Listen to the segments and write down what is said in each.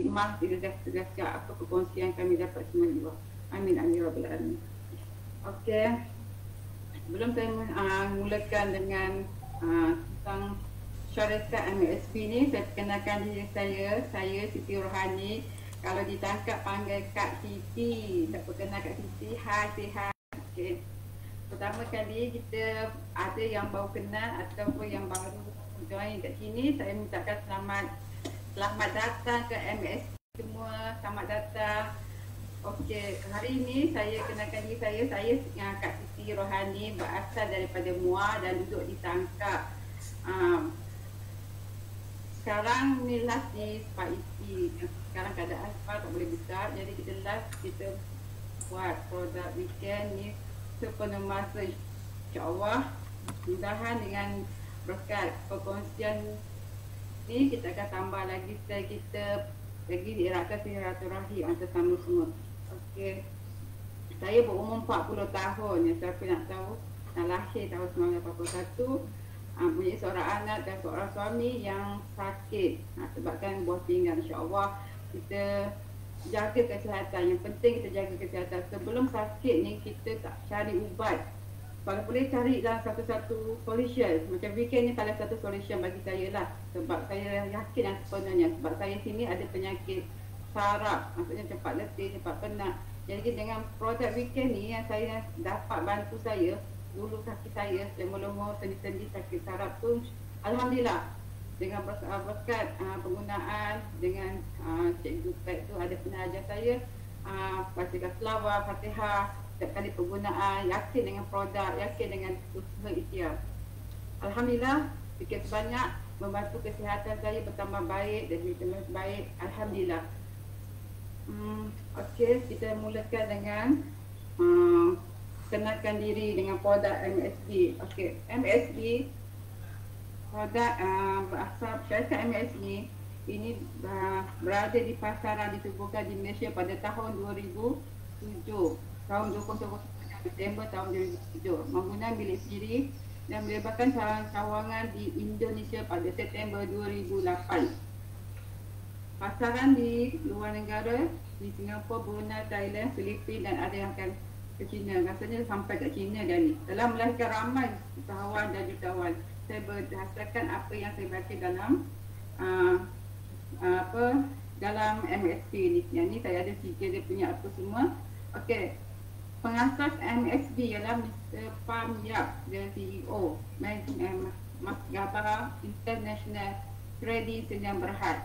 Maaf tidak apa perkongsian kami dapat semua juga. Amin amin rabbil alamin. Okey. Sebelum saya mulakan dengan tentang syarikat MSB ni, saya perkenalkan diri saya Siti Rohani. Kalau ditangkap panggil Kak Siti, tak perkenal Kak Siti, hai sihat. Okey. Pertama kali kita ada yang baru kenal ataupun yang baru join kat sini, saya mengucapkan selamat datang ke MSB semua, selamat datang. Okey, hari ini saya kenalkan diri saya Kak Siti Rohani, berasal daripada Muar dan duduk di Tangkap. Sekarang ni live di Spaisi. Sekarang keadaan aspal tak boleh buka, jadi kita live, kita buat produk weekend ni sepenuh masa, insyaAllah. Mudahan dengan berkat perkongsian ni kita akan tambah lagi style kita, lagi dieratkan silaturahim antara sama semua. Okey. Saya berumur 40 tahun. Yang siapa nak tahu, nak lahir tahun 1981, punya seorang anak dan seorang suami yang sakit. Sebabkan buah pinggang, insya-Allah kita jaga kesihatan. Yang penting kita jaga kesihatan. Sebelum sakit ni kita tak cari ubat. Kalau boleh cari dalam satu-satu solution. Macam weekend ni salah satu solution bagi saya lah. Sebab saya yakin dan sepenuhnya. Sebab saya sini ada penyakit saraf. Maksudnya cepat letih, cepat penat. Jadi dengan produk weekend ni yang saya dapat bantu saya, dulu kaki saya, lemur-lemur, sendi-sendi sakit saraf tu, Alhamdulillah. Dengan berkat penggunaan dengan Cikgu Pat tu ada pernah ajar saya bacakan selawat, Fatihah, setiap kali penggunaan, yakin dengan produk, yakin dengan usaha ikhtiar. Alhamdulillah, sikit sebanyak membantu kesihatan saya bertambah baik dan bertambah baik. Alhamdulillah. Okey, kita mulakan dengan kenalkan diri dengan produk MSB. Okey, MSB produk berasal syarikat MSB ini berada di pasaran, ditubuhkan di Malaysia pada tahun 2007. Tahun 20 September tahun 2007, menggunakan bilik sendiri dan melebarkan cawangan di Indonesia pada September 2008. Pasaran di luar negara, di Singapura, Brunei, Thailand, Filipina dan ada yang akan ke China. Rasanya sampai ke China dah ni. Telah melahirkan ramai usahawan dan jutawan. Saya berdasarkan apa yang saya baca dalam dalam MSP ni. Yang ni saya ada fikir dia punya apa semua. Okey. Pengasas MSB ialah Mr. Pham Yap, dia CEO Maskapai International Trading Sdn Bhd.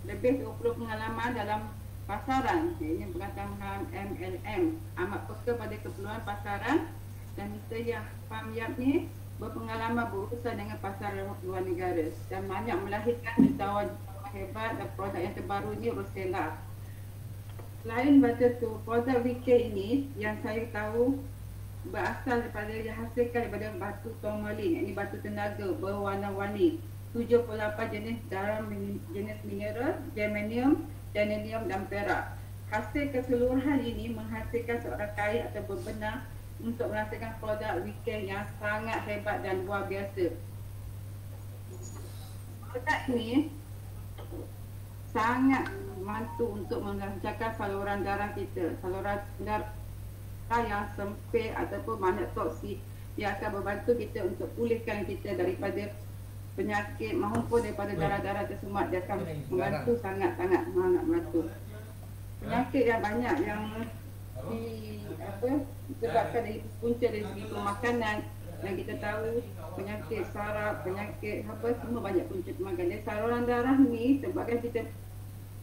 Lebih 20 pengalaman dalam pasaran, iaitu pengetahuan MLM, amat peka pada keperluan pasaran, dan Mr. Pham Yap ni berpengalaman berurusan dengan pasaran luar negara dan banyak melahirkan jutawan hebat dan produk yang terbaru ni Rosella. Selain baca tu, produk weekend ini yang saya tahu berasal daripada, dihasilkan daripada batu tourmaline, ini batu tenaga berwarna-warni, 78 jenis garam jenis mineral, germanium, titanium dan perak. Hasil keseluruhan ini menghasilkan seorang kain atau berbenah untuk menghasilkan produk weekend yang sangat hebat dan luar biasa. Produk ini sangat membantu untuk melancarkan saluran darah kita, saluran darah yang sempit ataupun banyak toksik, yang akan membantu kita untuk pulihkan kita daripada penyakit maupun daripada darah-darah tersemat. Dia akan membantu sangat-sangat membantu. Penyakit yang banyak yang disebabkan dari punca dari segi pemakanan, yang kita tahu penyakit saraf, penyakit semua banyak punca pemakanan. Jadi saluran darah ni sebabkan kita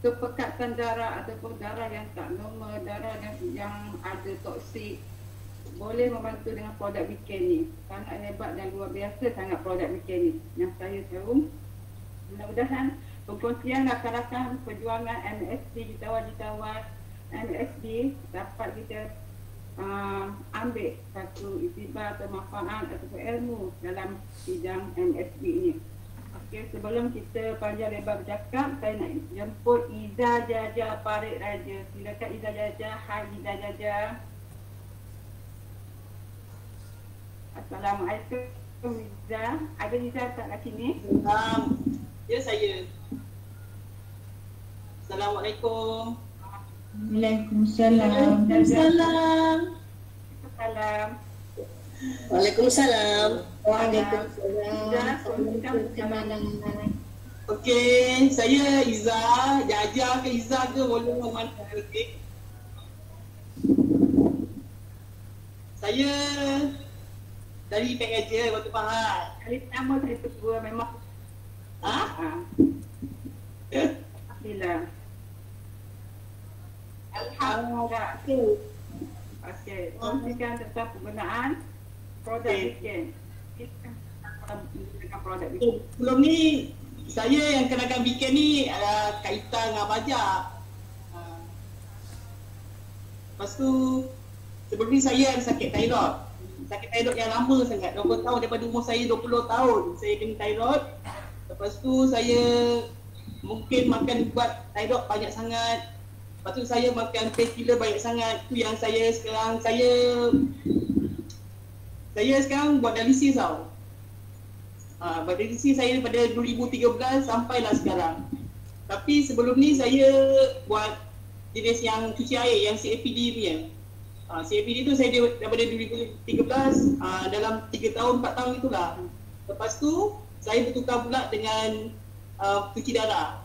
kepekatan darah ataupun darah yang tak normal, darah yang ada toksik, boleh membantu dengan produk weekend ni. Sangat hebat dan luar biasa sangat produk weekend ni yang saya tahu. Mudah-mudahan perkongsian rakan-rakan perjuangan MSB, jutawan-jutawan MSB dapat kita ambil satu iktibar atau manfaat ataupun ilmu dalam bidang MSB ni. Okey, sebelum kita panjang lebar bercakap, saya nak jemput Iza Jaja Parit Raja. Silakan Iza Jaja. Hai Iza Jaja. Assalamualaikum Iza. Ada Iza tak kat sini? Ya, saya. Assalamualaikum. Waalaikumsalam. Waalaikumsalam. Salam. Waalaikumsalam. Waalaikumsalam. Okey, saya Iza. Jaja ke Iza ke boleh mana? Okey. Saya dari PKJ Batu Pahat. Kali pertama saya tegur memang. Ha? Alhamdulillah. Alhamdulillah. Okey. Kongsikan tentang penggunaan produk weekend. Kita dengan produk weekend. Sebelum ni saya yang kenakan weekend ni ada kaitan dengan pajak. Lepas tu sebelum ni saya ada sakit thyroid. Sakit thyroid yang lama sangat, 20 tahun daripada umur saya 20 tahun saya kena thyroid. Lepas tu saya mungkin makan ubat thyroid banyak sangat. Lepas tu saya makan painkiller banyak sangat. Tu yang saya sekarang sekarang buat dialisis tau. Buat dialisis saya daripada 2013 sampailah sekarang. Tapi sebelum ni saya buat jenis yang cuci air, yang CAPD punya. CAPD tu saya daripada 2013 dalam 3 tahun, 4 tahun itulah. Lepas tu saya bertukar pula dengan cuci darah.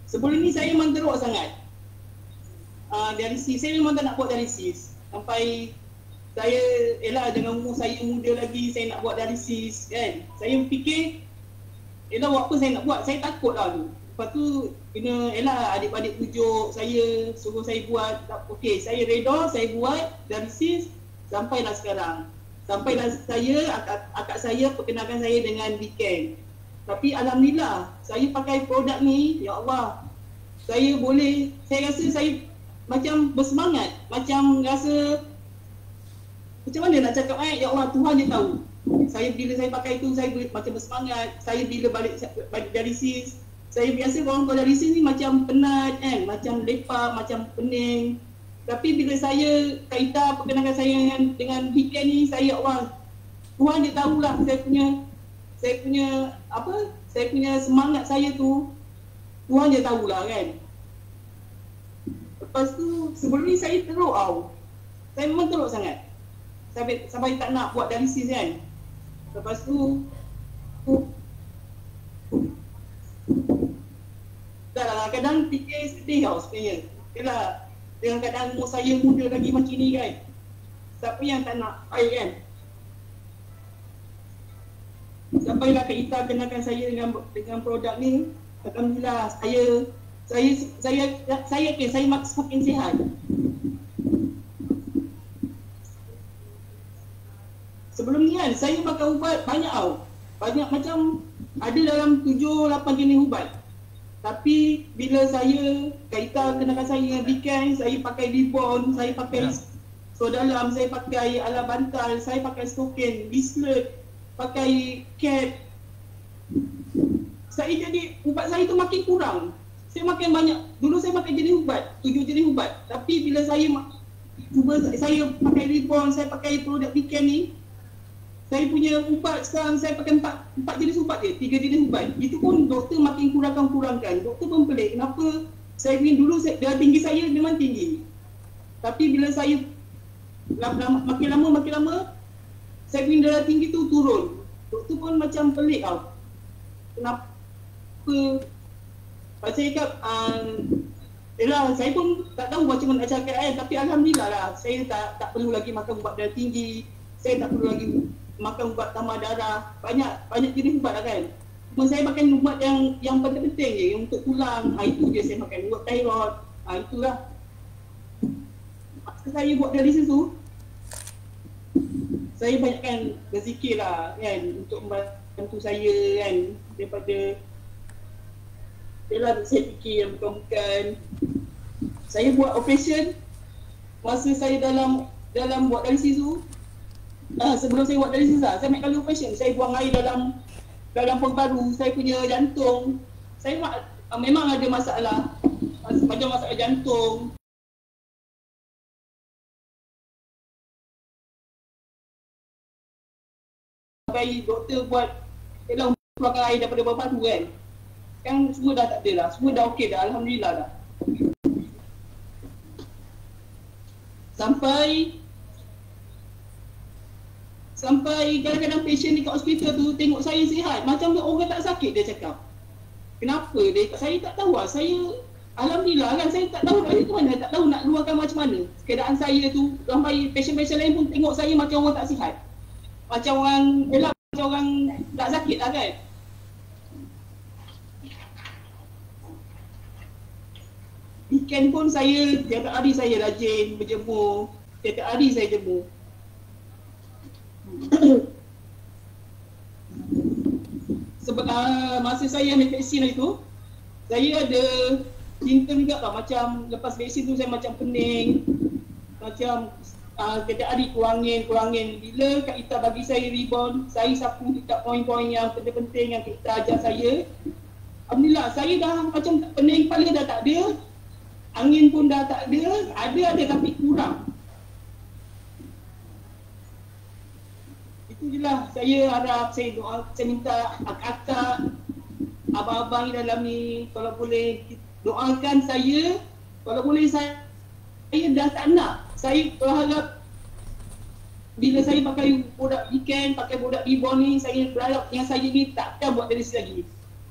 Sebelum ni saya memang teruk sangat. Dialisis, saya memang tak nak buat dialisis. Sampai saya, dengan umur saya muda lagi saya nak buat dialisis kan. Saya fikir, buat apa saya nak buat, saya takut lah tu. Lepas tu, adik-adik pujuk saya, suruh saya buat. Okey, saya reda, saya buat dialisis sampailah sekarang. Sampailah akak saya perkenalkan saya dengan weekend. Tapi Alhamdulillah, saya pakai produk ni, ya Allah, saya rasa saya macam bersemangat, macam rasa, macam mana nak cakap ya Allah, Tuhan je tahu. Bila saya pakai tu, saya macam bersemangat. Saya bila balik dialisis, saya biasa orang kalau dialisis ni macam penat kan, macam lepak, macam pening. Tapi bila saya kaitan perkenalkan saya dengan weekend ni, saya Allah, Tuhan je tahulah saya punya semangat saya tu, Tuhan je tahulah kan. Lepas tu sebelum ni saya teruk tau. Saya memang teruk sangat. Sampai tak nak buat dialisis kan. Lepas tu kadang fikir sedih tau sebenarnya. Yalah, dengan keadaan umur saya muda lagi macam ni kan. Siapa yang tak nak air kan. Sampailah Kak Ita kenalkan saya dengan produk ni. Alhamdulillah, saya yakin saya semakin sihat. Sebelum ni kan, saya makan ubat banyak tau. Banyak macam, ada dalam 7-8 jenis ubat. Tapi bila saya, Kak Ita kenalkan saya dengan weekend, saya pakai Libon, saya pakai Sodalam, saya pakai Ala Bantal, saya pakai Stoken, Bislett, pakai Cat. Ubat saya tu makin kurang. Saya makan banyak, dulu saya makan jenis ubat, 7 jenis ubat. Tapi bila saya pakai Libon, saya pakai produk weekend ni, saya punya ubat sekarang saya pakai 4 jenis ubat je, 3 jenis ubat. Itu pun doktor makin kurangkan. Doktor pun pelik, kenapa saya punya dulu darah tinggi saya memang tinggi. Tapi bila saya makin lama saya punya darah tinggi tu turun. Doktor pun macam pelik tau. Kenapa? Saya cakap, saya pun tak tahu macam mana nak cakap tapi Alhamdulillah lah, saya tak perlu lagi makan ubat darah tinggi. Saya tak perlu lagi makan ubat tambah darah. Banyak jenis ubat lah kan. Cuma saya makan ubat yang penting-penting je, yang untuk tulang. Itu je saya makan, ubat thyroid. Itulah. Masa saya buat dialisis tu, saya banyakkan berzikir lah kan, untuk membantu saya kan, daripada saya fikir yang bukan-bukan. Saya buat operation, masa saya dalam buat dialisis tu, sebelum saya buat dialisis lah, saya ambil kali operation, saya buang air dalam paru-paru, saya punya jantung. Saya memang ada masalah, macam masalah jantung. Sampai doktor buat, keluarkan air daripada paru-paru kan. Kan semua dah tak ada dah. Semua dah okey dah. Alhamdulillah dah. Sampai kadang-kadang patient dekat hospital tu tengok saya sihat, macam orang tak sakit dia cakap. Kenapa dia? Saya tak tahu lah. Saya alhamdulillah kan, saya tak tahu nak itu mana, tak tahu nak luahkan macam mana. Keadaan saya tu sampai patient-patient lain pun tengok saya macam orang tak sihat. Macam orang macam orang tak sakit lah kan. Weekend pun saya tiap hari saya rajin berjemur. Tiap hari saya jemur. Sebab masa saya ambil vaksin itu, saya ada simptom juga tau. Macam lepas vaksin tu saya macam pening, macam setiap hari kurangin. Bila Kak Ita bagi saya rebound, saya sapu dekat poin-poin yang penting-penting yang Kak Ita ajar saya. Alhamdulillah, saya dah macam pening kepala dah tak ada, angin pun dah tak ada tapi kurang. Itu je lah, saya harap, saya doa, saya minta akak-akak, abang-abang di dalam ni, kalau boleh doakan saya, kalau boleh saya dah tak nak. Saya berharap bila saya pakai produk weekend, pakai produk reborn ni, saya berharap yang saya ni takkan buat dari lagi.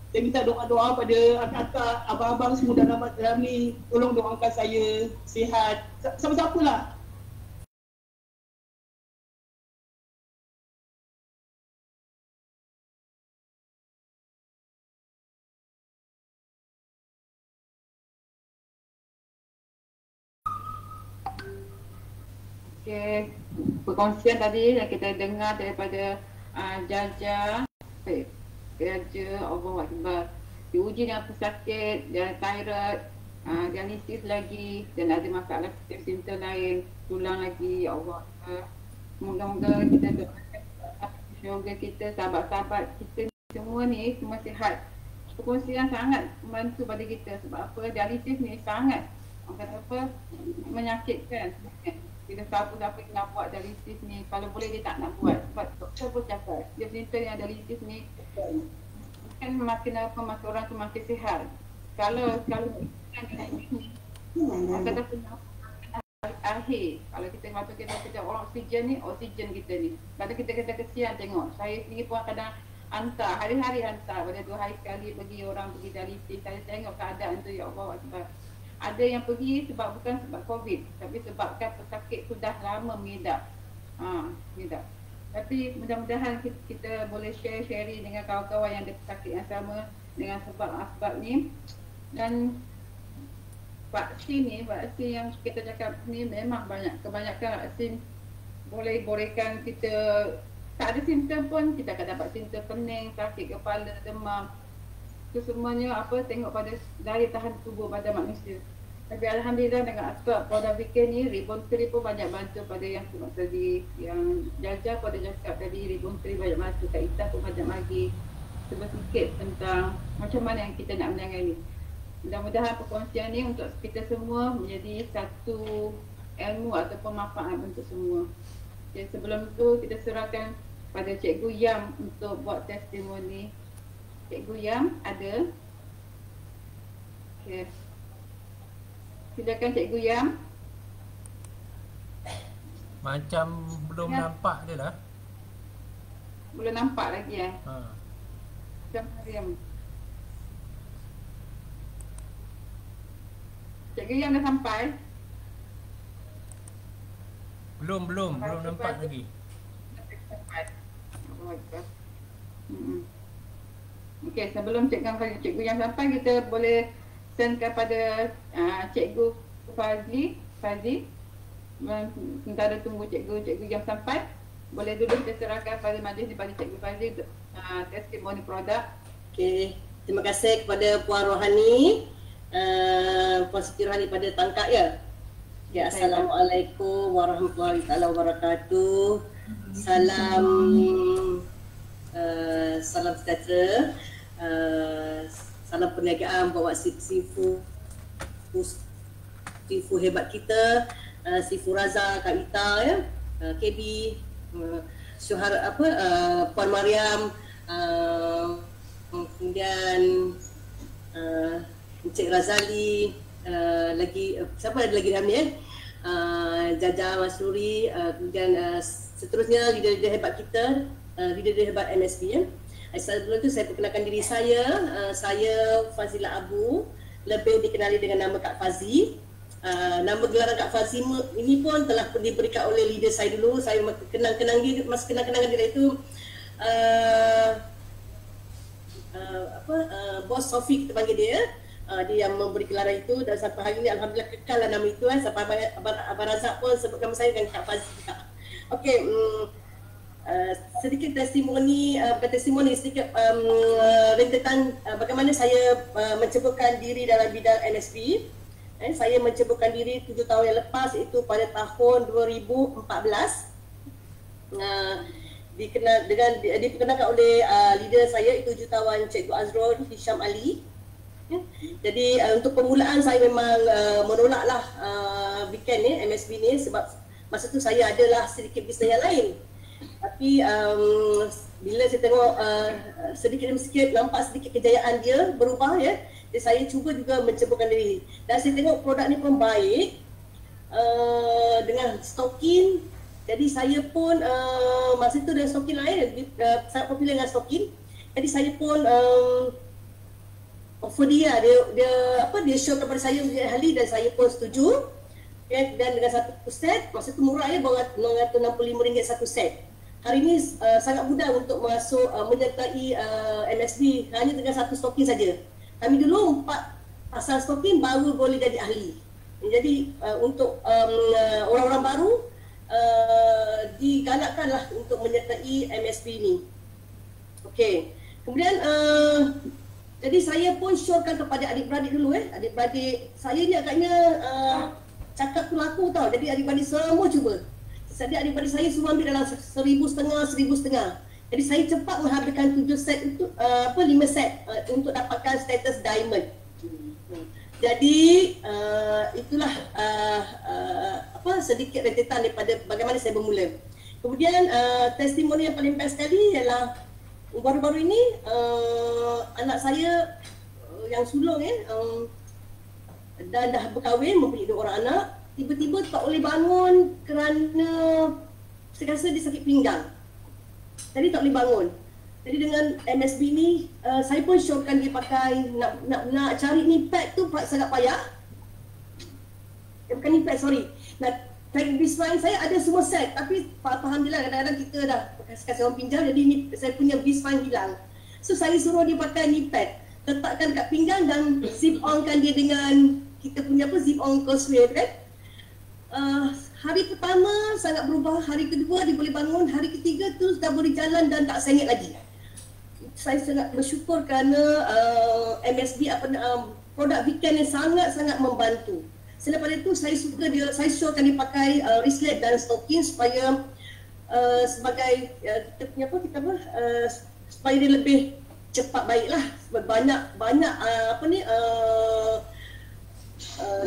Saya minta doa-doa pada akak-akak, abang-abang semua dalam ni, tolong doakan saya sihat, siapa-siapa lah. Okay, perkongsian tadi yang kita dengar daripada Jaja, Allah Akbar. Diuji dengan pesakit, dan thyroid, dialisis lagi, dan ada masalah simptom lain, tulang lagi, ya Allah. Moga-moga kita doakan syurga kita, sahabat-sahabat kita semua ni semua sihat. Perkongsian sangat membantu pada kita. Sebab apa? Dialisis ni sangat, orang kata apa, menyakitkan. Bila siapa-siapa yang nak buat dialisis ni, kalau boleh dia tak nak buat. Sebab doktor pun cakap, dia cerita yang dialisis ni kan makin apa, makin orang tu makin sihat. Kalau orang kata akhir, kalau kita waktu kita orang oksigen ni, oksigen kita ni. Kadang kita kesian tengok. Saya sendiri pun kadang hantar, hari-hari hantar. Pada 2 hari sekali pergi orang pergi dialisis. Saya tengok keadaan tu, ya Allah. Sebab ada yang pergi bukan sebab COVID, tapi sebabkan pesakit tu dah lama mengidap. Mengidap. Tapi mudah-mudahan kita boleh sharing dengan kawan-kawan yang ada pesakit yang sama dengan sebab-asbab ni. Dan vaksin yang kita cakap ni memang banyak. Kebanyakan vaksin bolehkan kita tak ada simptom pun, kita akan dapat simptom pening, sakit kepala, demam. Itu semuanya tengok pada daya tahan tubuh pada manusia. Tapi alhamdulillah dengan asbab pada weekend ni, Reborn 3 pun banyak bantu pada yang sebab tadi, yang Jaja pada cakap tadi, Reborn 3 banyak bantu, Kak Ita pun banyak bagi sedikit tentang macam mana yang kita nak menangani. Mudah-mudahan perkongsian ni untuk kita semua menjadi satu ilmu ataupun manfaat untuk semua. Okay, sebelum tu kita serahkan pada Cikgu Yam untuk buat testimoni. Cikgu Yam ada. Okay. Silakan Cikgu Yam. Macam belum Ya. nampak dia lah. Belum nampak lagi Ha. Macam Yam. Cikgu Yam dah sampai. Belum nampak lagi. Sampai. Okey, sebelum Cikgu Yam sampai, kita boleh send kepada Cikgu Fazli. Sementara tunggu Cikgu Yam sampai, boleh dulu kita serahkan pada majlis daripada Cikgu Fazli testimoni produk. Okey, terima kasih kepada Puan Rohani, Puan Siti Rohani pada Tangkak ya. Okay, Assalamualaikum warahmatullahi wabarakatuh. Salam sejahtera. Salam perniagaan buat Sifu hebat kita, Sifu Raza, Kak Ita ya, KB, Puan Mariam, kemudian Encik Razali, lagi siapa ada lagi dalam ni Jaja Masruri, kemudian seterusnya leader-leader hebat kita, leader-leader hebat MSB. Sebelum itu saya perkenalkan diri saya. Saya Fazila Abu, lebih dikenali dengan nama Kak Fazi. Nama gelaran Kak Fazi ini pun telah diberikan oleh leader saya dulu. Saya kenang-kenang dia, masa kenang-kenangan dia itu Bos Sofi kita panggil dia. Dia yang memberi gelaran itu, dan sampai hari ini alhamdulillah kekal nama itu. Sampai Abang Razak pun sebut nama saya dengan Kak Fazi. Okey, sedikit testimoni, sedikit rentetan bagaimana saya menceburkan diri dalam bidang NSB. Saya menceburkan diri 7 tahun yang lepas, itu pada tahun 2014. Diperkenalkan oleh leader saya itu jutawan Cikgu Azrul Hisham Ali. Jadi untuk permulaan saya memang menolaklah weekend ni, MSB ni, sebab masa tu saya adalah sedikit bisnes yang lain. Tapi bila saya tengok sedikit demi sedikit nampak sedikit kejayaan dia berubah ya. Jadi saya cuba juga menceburkan diri. Dan saya tengok produk ni pun baik dengan stokin. Jadi saya pun masa tu dengan stokin lain sangat popular dengan stokin. Jadi saya pun offer dia show kepada saya hari, dan saya pun setuju. Okay, dan dengan satu set, masa tu murah ya, RM965 satu set. Hari ini sangat mudah untuk masuk menyertai MSB hanya dengan satu stokin saja. Kami dulu 4 pasang stokin baru boleh jadi ahli. Jadi untuk orang-orang baru digalakkanlah untuk menyertai MSB ini. Okey. Kemudian jadi saya pun syorkan kepada adik-beradik dulu adik-beradik saya ni agaknya cakap tu laku tau. Jadi adik-beradik semua cuba. Jadi adik-beradik saya semua ambil dalam 1,500. Jadi saya cepat menghabiskan 7 set itu 5 set untuk dapatkan status diamond. Jadi itulah sedikit rentetan daripada bagaimana saya bermula. Kemudian testimoni yang paling best sekali ialah baru-baru ini anak saya yang sulung dan dah berkahwin, mempunyai 2 orang anak, tiba-tiba tak boleh bangun kerana saya rasa dia sakit pinggang. Jadi tak boleh bangun. Jadi dengan MSB ni saya pun syorkan dia pakai, nak cari ni pad tu sangat payah. Bukan ni pad, sorry. Nak cari B-spine saya ada semua set, tapi alhamdulillah kadang-kadang kita dah kasih orang pinjam, jadi ni saya punya B-spine hilang. So saya suruh dia pakai ni pad, letakkan kat pinggang dan zip onkan dia dengan kita punya zip on causeway kan. Hari pertama sangat berubah, hari kedua dia boleh bangun, hari ketiga tu dah boleh jalan dan tak sengit lagi. Saya sangat bersyukur kerana MSB produk weekend yang sangat-sangat membantu. Selepas itu saya suka dia, saya showkan dia pakai wristlet dan stocking supaya sebagai supaya dia lebih cepat baiklah. Banyak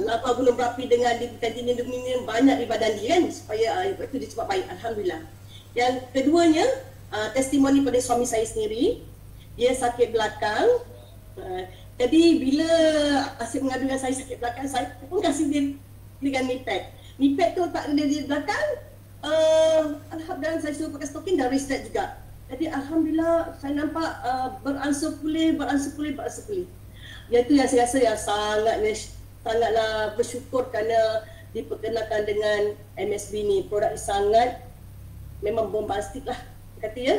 lava gunung berapi dengan titanium banyak di badan dia kan, supaya itu dia cepat baik, alhamdulillah. Yang keduanya testimoni pada suami saya sendiri, dia sakit belakang. Jadi bila asyik mengadu dengan saya sakit belakang, saya pun kasih dia dengan knee pad. Knee pad tu tak dia di belakang, alhamdulillah saya suruh pakai stocking dan wristlet juga. Jadi alhamdulillah saya nampak beransur pulih. Itu yang saya rasa yang sangatlah bersyukur kerana diperkenalkan dengan MSB ni. Produk sangat memang bombastik lah kata ya.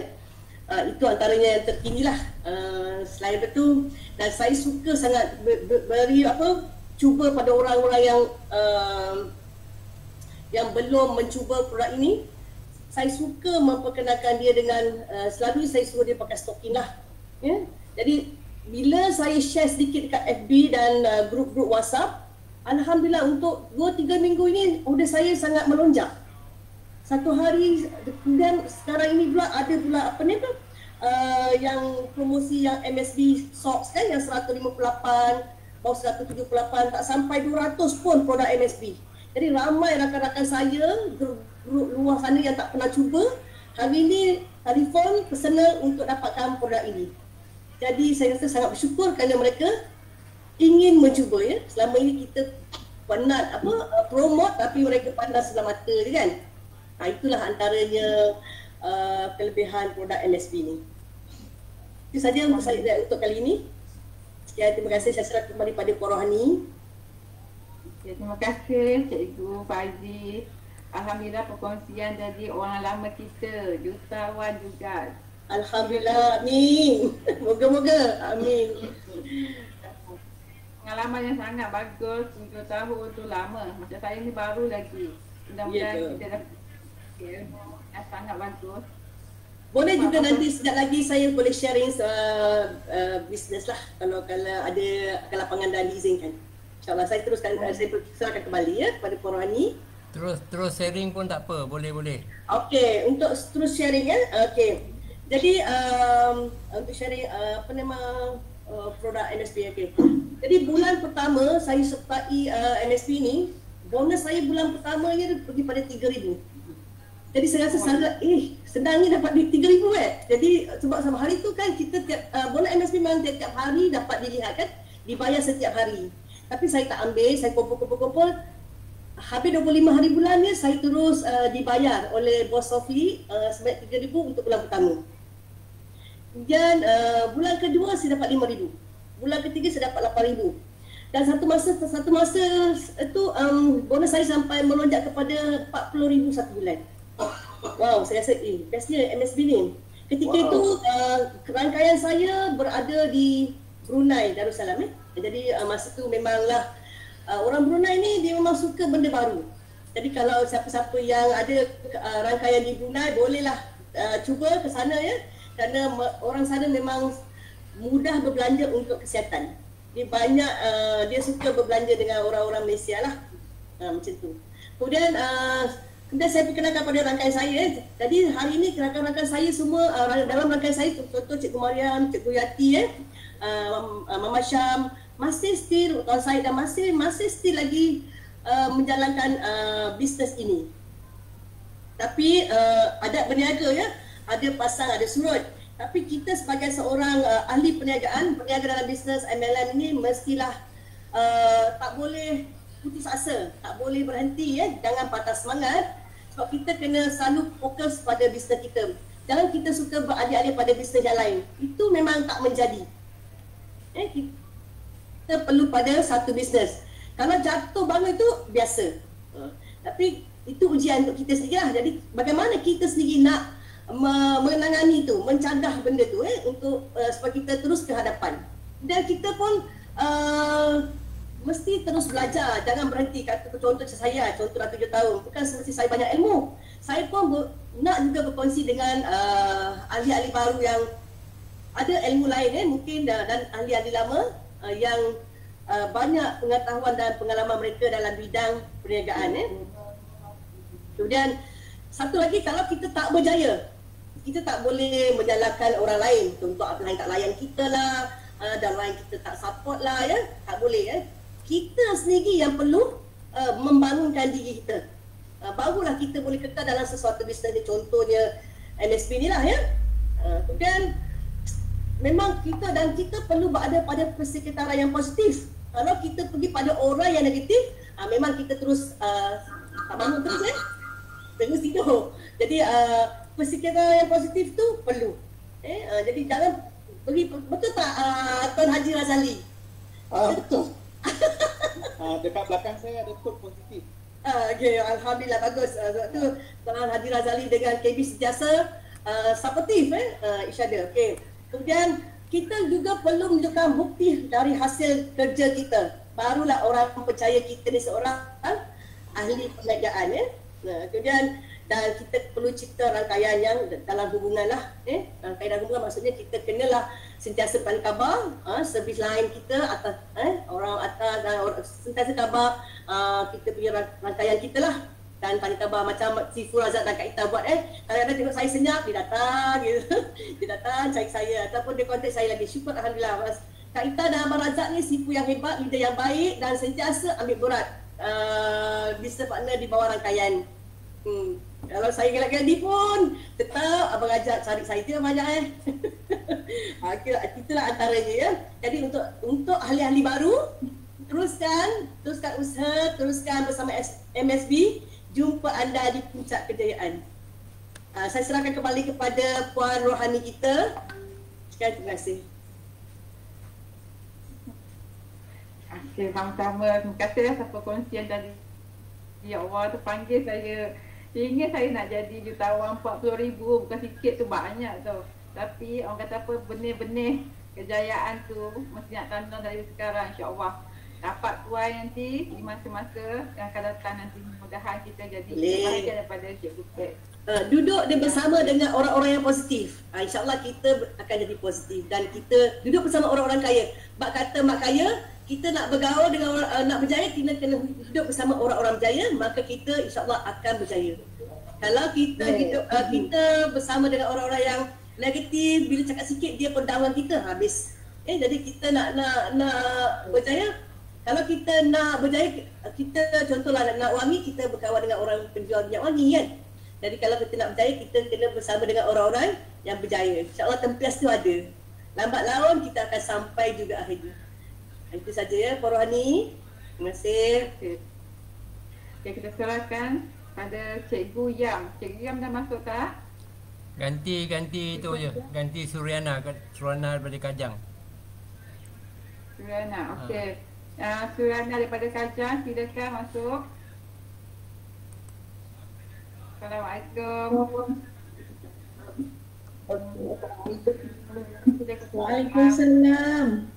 Itu antaranya yang terkini lah. Selain itu, dan saya suka sangat beri cuba pada orang-orang yang belum mencuba produk ini. Saya suka memperkenalkan dia dengan selalu saya suruh dia pakai stocking lah ya. Jadi bila saya share sedikit dekat FB dan grup-grup WhatsApp, alhamdulillah untuk 2-3 minggu ini order saya sangat melonjak. Satu hari, kemudian sekarang ini pula ada pula yang promosi yang MSB socks kan, yang 158, bawah 178, tak sampai 200 pun produk MSB. Jadi ramai rakan-rakan saya grup luar sana yang tak pernah cuba, hari ini telefon personal untuk dapatkan produk ini. Jadi saya rasa sangat bersyukur kerana mereka ingin mencuba ya. Selama ini kita penat promote tapi mereka pandang sebelah mata je kan. Itulah antaranya kelebihan produk NSP ni. Itu saja untuk saya untuk kali ini. Sekian, terima kasih. Saya serah kembali pada Puan Rohani. Okay, terima kasih Cikgu Faizi. Alhamdulillah perkongsian dari orang lama kita, jutawan juga. Alhamdulillah, amin. Moga-moga, amin. Pengalaman yang sangat bagus, 7 tahun tu lama. Macam saya ni baru lagi. Mudah-mudahan Ya, kita dah ilmu yang sangat bagus. Boleh juga nanti sekejap lagi saya boleh sharing bisnes lah kalau ada kelapangan dan diizinkan. InsyaAllah saya teruskan, saya serahkan kembali ya kepada Puan Rohani. Terus sharing pun tak apa, boleh. Okey, untuk terus sharing ya. Okey. Jadi untuk sharing produk NSP. Okey. Jadi bulan pertama saya sertai NSP ni, bonus saya bulan pertama ni pergi pada 3,000. Jadi saya rasa sangat senangnya dapat duit 3,000 Jadi sebab sama hari tu kan kita bonus NSP memang tiap hari dapat dilihat kan, dibayar setiap hari. Tapi saya tak ambil, saya kumpul. Habis 25 hari bulan ni saya terus dibayar oleh bos Sofi sebanyak 3,000 untuk bulan pertama. Kemudian bulan kedua saya dapat 5,000. Bulan ketiga saya dapat 8,000. Dan satu masa itu bonus saya sampai melonjak kepada 40,000 satu bulan. Wow, saya rasa bestnya MSB ni. Ketika itu rangkaian saya berada di Brunei Darussalam Jadi masa tu memanglah orang Brunei ni dia memang suka benda baru. Jadi kalau siapa-siapa yang ada rangkaian di Brunei bolehlah cuba ke sana ya. Kerana orang sana memang mudah berbelanja untuk kesihatan. Dia banyak dia suka berbelanja dengan orang-orang Malaysia lah. Macam tu. Kemudian saya perkenalkan pada rangkaian saya. Jadi hari ini rakan-rakan saya semua dalam rangkaian saya, contoh Cikgu Mariam, Cikgu Yati Mama Syam, masih still Tuan Syed dan masih still lagi menjalankan bisnes ini. Tapi adat berniaga ya, ada pasang, ada surut. Tapi kita sebagai seorang ahli peniaga dalam bisnes MLM ini mestilah tak boleh putus asa, tak boleh berhenti ya, jangan patah semangat. Sebab kita kena selalu fokus pada bisnes kita. Jangan kita suka beralih-alih pada bisnes yang lain. Itu memang tak menjadi. Kita perlu pada satu bisnes. Kalau jatuh bangun itu biasa. Tapi itu ujian untuk kita sendiri lah. Jadi bagaimana kita sendiri nak menangani itu, mencegah benda tu untuk supaya kita terus ke hadapan. Dan kita pun mesti terus belajar, jangan berhenti. Contoh saya, contoh dah 7 tahun, bukan semesti saya banyak ilmu. Saya pun nak juga berkongsi dengan ahli-ahli baru yang ada ilmu lain mungkin dan ahli-ahli lama yang banyak pengetahuan dan pengalaman mereka dalam bidang perniagaan. Kemudian satu lagi, kalau kita tak berjaya, kita tak boleh menyalahkan orang lain. Contoh orang lain tak layan kita lah, dan orang kita tak support lah ya, tak boleh Kita sendiri yang perlu membangunkan diri kita. Barulah kita boleh kekal dalam sesuatu bisnes ni, contohnya NSP ni lah ya. Kemudian memang kita perlu berada pada persekitaran yang positif. Kalau kita pergi pada orang yang negatif, memang kita terus tak bangun terus terus tidur. Jadi persekitaran yang positif tu perlu. Jadi jangan pergi, betul tak Tuan Haji Razali? Betul. Dekat belakang saya ada kod positif. Okay, Alhamdulillah, bagus. Sebab tu Tuan Haji Razali dengan KB sentiasa supportive each other. Okay. Kemudian kita juga perlu menunjukkan bukti dari hasil kerja kita. Barulah orang percaya kita ni seorang ahli perniagaan kemudian dan kita perlu cipta rangkaian yang dalam hubungan lah. Rangkaian dalam hubungan maksudnya kita kenalah sentiasa tanya khabar servis lain kita atas orang atas dan sentiasa khabar kita punya rangkaian kita lah. Dan tanya khabar macam si Furazat dan Kak Ita buat kadang-kadang tengok saya senyap, dia datang gitu. Dia datang cari saya ataupun dia kontak saya lagi. Syukur Alhamdulillah. Kak Ita dan Abang Razak ni sifu yang hebat, leader yang baik dan sentiasa ambil berat bisnes partner di bawah rangkaian Kalau saya gelak-gelak pun tetap abang ajak cari saya tu banyak itulah antaranya ya. Jadi untuk ahli-ahli baru teruskan usaha, teruskan bersama MSB, jumpa anda di puncak kejayaan. Saya serahkan kembali kepada Puan Rohani kita. Sekian, terima kasih. Okey, sama-sama. Terima kasih atas perkongsian tadi. Ya Allah tu panggil saya. Ingin saya nak jadi jutawan 40,000, bukan sikit tu, banyak tu. Tapi orang kata apa, benih-benih kejayaan tu mesti nak tanam dari sekarang, insya-Allah. Dapat tuai nanti di masa-masa yang akan datang nanti, mudah-mudahan kita jadi bahagian daripada Cikgu Pet. Duduk dan bersama dengan orang-orang yang positif. InsyaAllah kita akan jadi positif. Dan kita duduk bersama orang-orang kaya. Bak kata mak kaya, kita nak bergaul dengan orang, nak berjaya, kita kena duduk bersama orang-orang berjaya, maka kita insyaAllah akan berjaya. Kalau kita hidup, kita bersama dengan orang-orang yang negatif, bila cakap sikit dia pun down kita, habis. Jadi kita nak berjaya. Kalau kita nak berjaya, kita contohlah nak wangi, kita berkawan dengan orang penjual minyak wangi kan. Jadi kalau kita nak berjaya, kita kena bersama dengan orang-orang yang berjaya. InsyaAllah tempias tu ada. Lambat laun kita akan sampai juga akhirnya. Itu saja ya, Puan Rohani. Terima kasih. Okay, kita serahkan pada Cikgu Yam. Cikgu Yam dah masuk tak? Ganti tu je. Ganti Suryana daripada Kajang. Suryana, okey. Suryana daripada Kajang, silakan masuk. Assalamualaikum. Waalaikumsalam.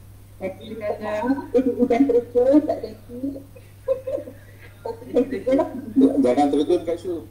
Hujan terus tak lagi. Jangan terus Kak Syu.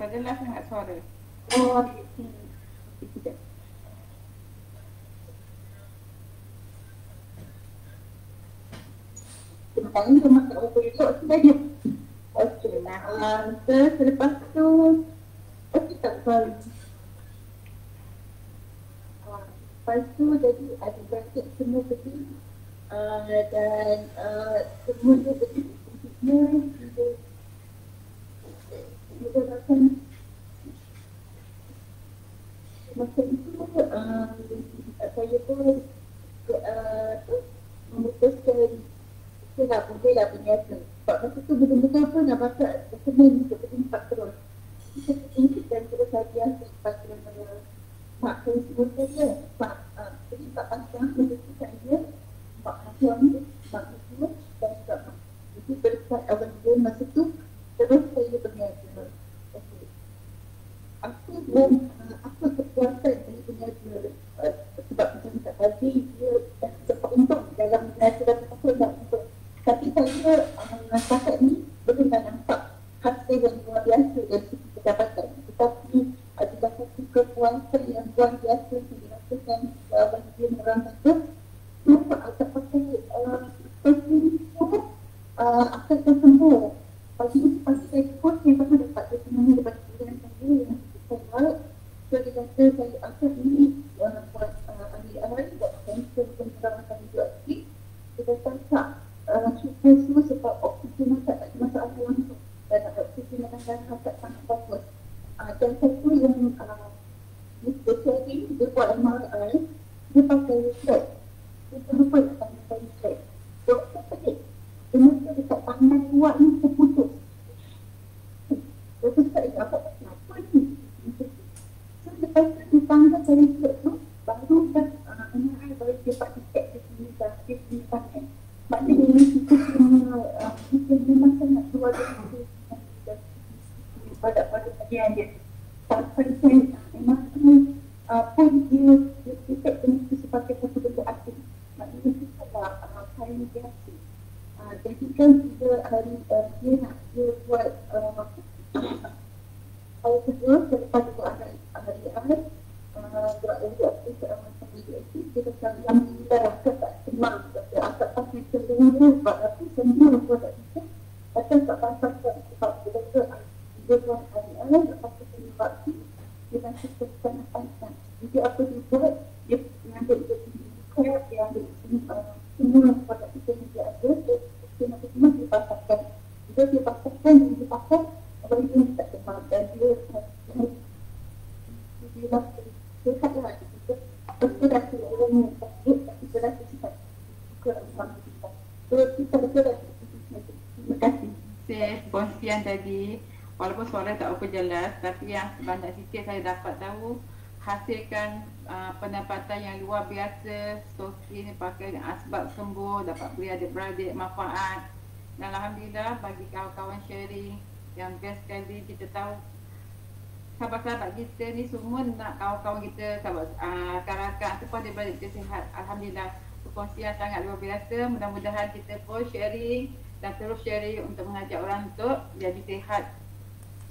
Adalah sangat suara. Tentang rumah kat rumah elok sudah dia. Okey lah. Selepas tu okey tak soal. Lepas tu jadi ada bracket semua tadi. Dan semua dia betul-betul kita akan masa itu saya pun memutuskan saya nak bolehlah berniaga. Sebab masa tu betul-betul apa nak baca rekening untuk berjumpa terus. Kita tinggi dan terus hadiah kepada mak saya semua saja. Jadi Pak Pasang mesti saya mak suami, mak semua dan juga mak. Jadi berkat awal dia masa tu terus saya berniaga. Okay. Apa kekuatan saya berniaga? Sebab macam tak tadi dia dah dapat untung dalam berniaga dan apa dah untung. Tapi saya setakat ni boleh dah nampak hasil yang luar biasa dari segi pendapatan. Tetapi ada satu kekuatan yang penyelenggaraan hajat sangat bagus. Dan satu yang Mr. Sherry, dia buat MRI, dia pakai reflex. Dia terlupa nak pakai reflex. Doktor pelik. Dia masa dekat tangan kuat ni terputus. Doktor cakap, apa ni? So lepas tu dia tanggalkan reflex tu, baru dah MRI baru dia dapat detect dia punya tangan. Maknanya ini kita memang sangat luar biasa pada bagian dia. Sampai memang pun dia detect benda sebagai satu benda asing. Maknanya kita lah kain biasa. Jadi kan bila hari dia nak dia buat hari kedua selepas dia buat hari buat dia kata yang kita rasa tak senang, kata akak pasti seluruh apa semua buat tak bisa, kata tak pasal sebab dia kata dia buat hari lepas tu dia waktu dia rasa terkena panjang. Jadi apa dia buat, dia ambil dia ambil semua produk kita yang dia ada, dia nak semua dia pasangkan. Bila dia pasangkan, dia pasang apa itu dia tak senang dan dia rasa dekat lah kita. Betul rasa orang yang sakit, tapi kita rasa cepat buka ruang kita. So kita betul rasa terima kasih. Perkongsian tadi, walaupun suara tak apa jelas, tapi yang sebanyak sikit saya dapat tahu hasilkan pendapatan yang luar biasa. Soki ni pakai asbab sembuh, dapat beri adik-beradik manfaat. Dan Alhamdulillah bagi kawan-kawan sharing yang best sekali, kita tahu sahabat-sahabat kita ni semua nak kawan-kawan kita, sahabat rakan-rakan tu pun adik-beradik kita sihat. Alhamdulillah perkongsian sangat luar biasa. Mudah-mudahan kita pun sharing dan terus sharing untuk mengajak orang untuk jadi sihat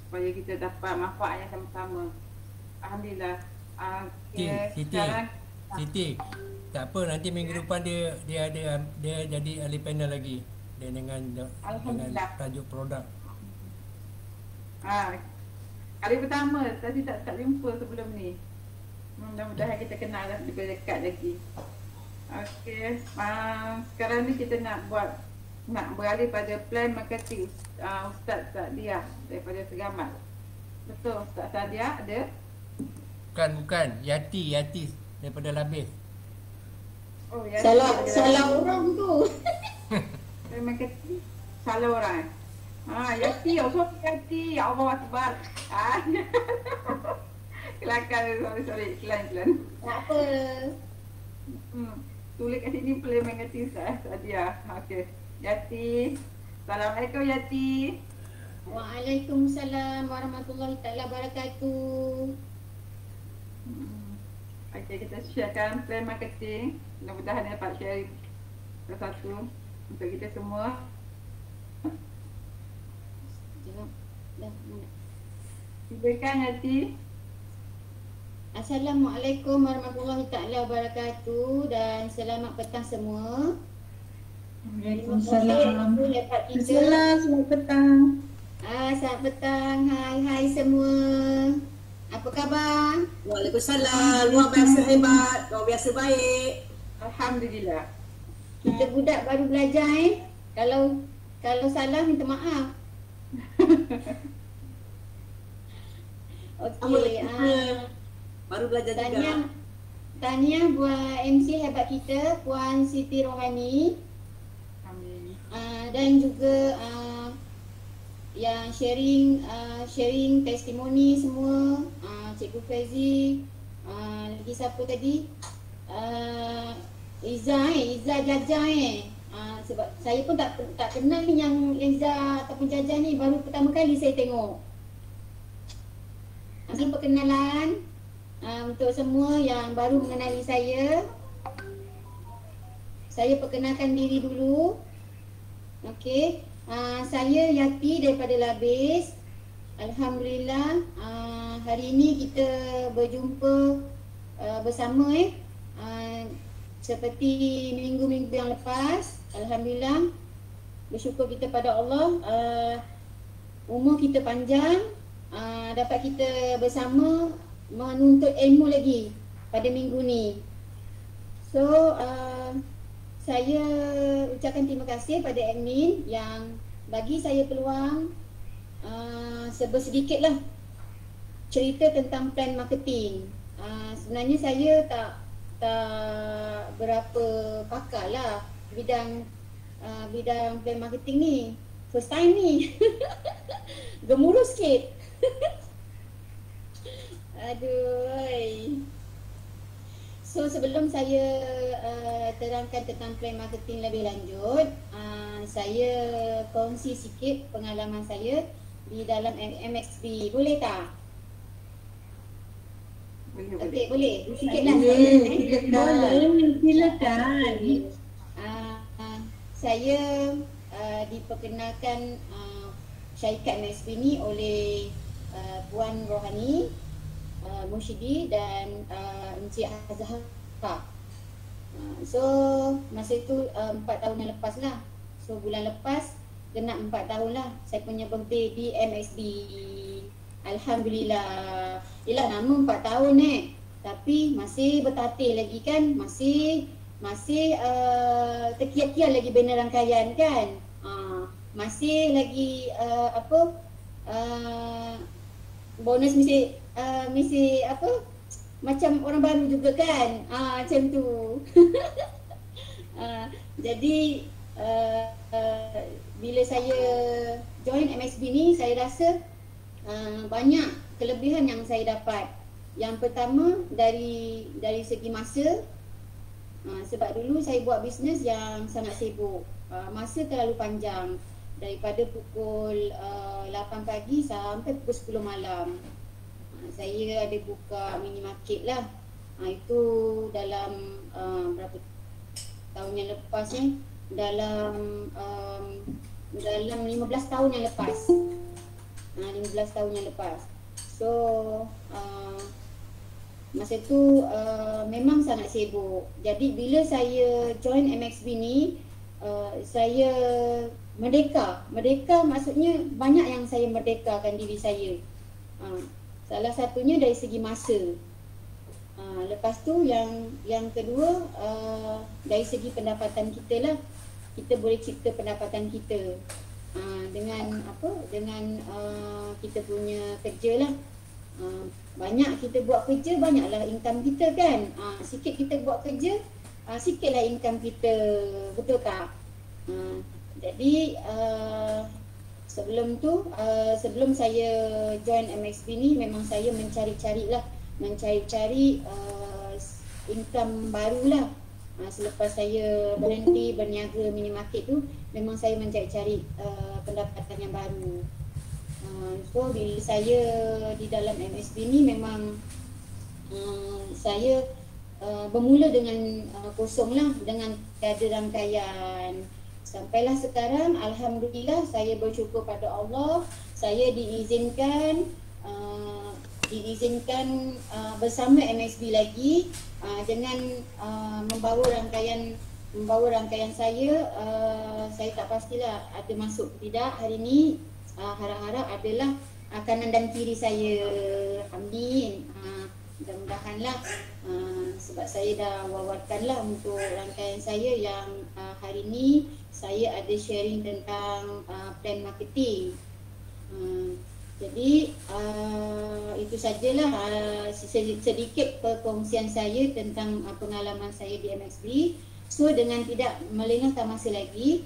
supaya kita dapat manfaat yang sama-sama. Alhamdulillah. Siti, tak apa, nanti minggu depan dia jadi ahli panel lagi. Dia dengan tajuk produk. Kali pertama, tadi tak jumpa sebelum ni. Mudah-mudahan kita kenal lebih dekat lagi. Okey, sekarang ni kita nak beralih pada plan marketing Ustaz Sadia daripada Segamat. Betul, Ustaz Sadia ada? Bukan. Yati daripada Labis. Oh, Yati. Salah orang tu. Plan marketing salah orang. Yati, Yati, ya Allah Akbar. Kelakar, sorry, iklan. Tak apa. Tulis kat sini plan marketing Sadia. Okey. Yati. Assalamualaikum Yati. Waalaikumsalam warahmatullahi taala wabarakatuh. Okey, kita sharekan plan marketing. Mudah-mudahan dapat share satu untuk kita semua. Silakan Yati. Assalamualaikum warahmatullahi taala wabarakatuh dan selamat petang semua. Waalaikumsalam. Selamat petang. Selamat petang. Hai semua. Apa khabar? Waalaikumsalam. Luar biasa hebat, luar biasa baik. Alhamdulillah. Kita budak baru belajar Kalau salah minta maaf. Okey. Baru belajar juga. Tahniah buat MC hebat kita Puan Siti Rohani. Amin. Dan juga yang sharing testimoni semua, Cikgu Faizi, lagi siapa tadi? Izzah Jajah sebab saya pun tak kenal ni yang Izzah ataupun Jajah ni, baru pertama kali saya tengok. Ini perkenalan untuk semua yang baru mengenali saya. Saya perkenalkan diri dulu. Okey, saya Yati daripada Labis. Alhamdulillah, hari ini kita berjumpa bersama seperti minggu-minggu yang lepas. Alhamdulillah, bersyukur kita pada Allah, umur kita panjang, dapat kita bersama menuntut ilmu lagi pada minggu ni. So saya ucapkan terima kasih pada admin yang bagi saya peluang serba sedikit lah cerita tentang plan marketing. Sebenarnya saya tak berapa pakar lah bidang plan marketing ni. First time ni. Gemuruh sikit. Aduh. So sebelum saya terangkan tentang plan marketing lebih lanjut, saya kongsi sikit pengalaman saya di dalam MXB. Boleh tak? Okey, boleh. Sikitlah. Silakan. Saya diperkenalkan syarikat MXB ni oleh Puan Rohani Mursyidi dan Encik Azhar. So masa itu 4 tahun yang lepas lah. So bulan lepas genap 4 tahun lah saya punya birthday di MXB. Alhamdulillah. Yelah, nama 4 tahun tapi masih bertatih lagi kan. Masih terkiat-kiat lagi banner rangkaian kan. Masih lagi bonus mesti macam orang baru juga kan. Macam tu. Jadi bila saya join MXB ni, saya rasa banyak kelebihan yang saya dapat. Yang pertama dari segi masa, sebab dulu saya buat bisnes yang sangat sibuk. Masa terlalu panjang, daripada pukul 8 pagi sampai pukul 10 malam. Saya ada buka minimarket lah. Itu dalam berapa tahun yang lepas ni? Dalam 15 tahun yang lepas. 15 tahun yang lepas. So masa tu memang sangat sibuk. Jadi bila saya join MXB ni, saya merdeka. Merdeka maksudnya banyak yang saya merdekakan diri saya. Salah satunya dari segi masa. Lepas tu yang kedua, dari segi pendapatan kita lah. Kita boleh cipta pendapatan kita dengan kita punya kerja lah. Banyak kita buat kerja, banyaklah income kita kan. Sikit kita buat kerja, sikitlah income kita. Betul tak? Jadi sebelum tu, sebelum saya join MXB ni, memang saya mencari-cari income barulah. Selepas saya berhenti berniaga minimarket tu, memang saya mencari-cari pendapatan yang baru. So bila saya di dalam MXB ni, memang saya bermula dengan kosong lah, dengan tiada rangkaian. Sampailah sekarang, Alhamdulillah, saya bersyukur pada Allah, saya diizinkan bersama MXB lagi dengan membawa rangkaian saya. Saya tak pastilah ada masuk ke tidak hari ni. Harap-harap adalah kanan dan kiri saya. Amin. Mudah-mudahanlah, sebab saya dah wawarkanlah untuk rangkaian saya yang hari ni saya ada sharing tentang plan marketing. Jadi itu sajalah sedikit perkongsian saya tentang pengalaman saya di MXB. So dengan tidak melengahkan masa lagi,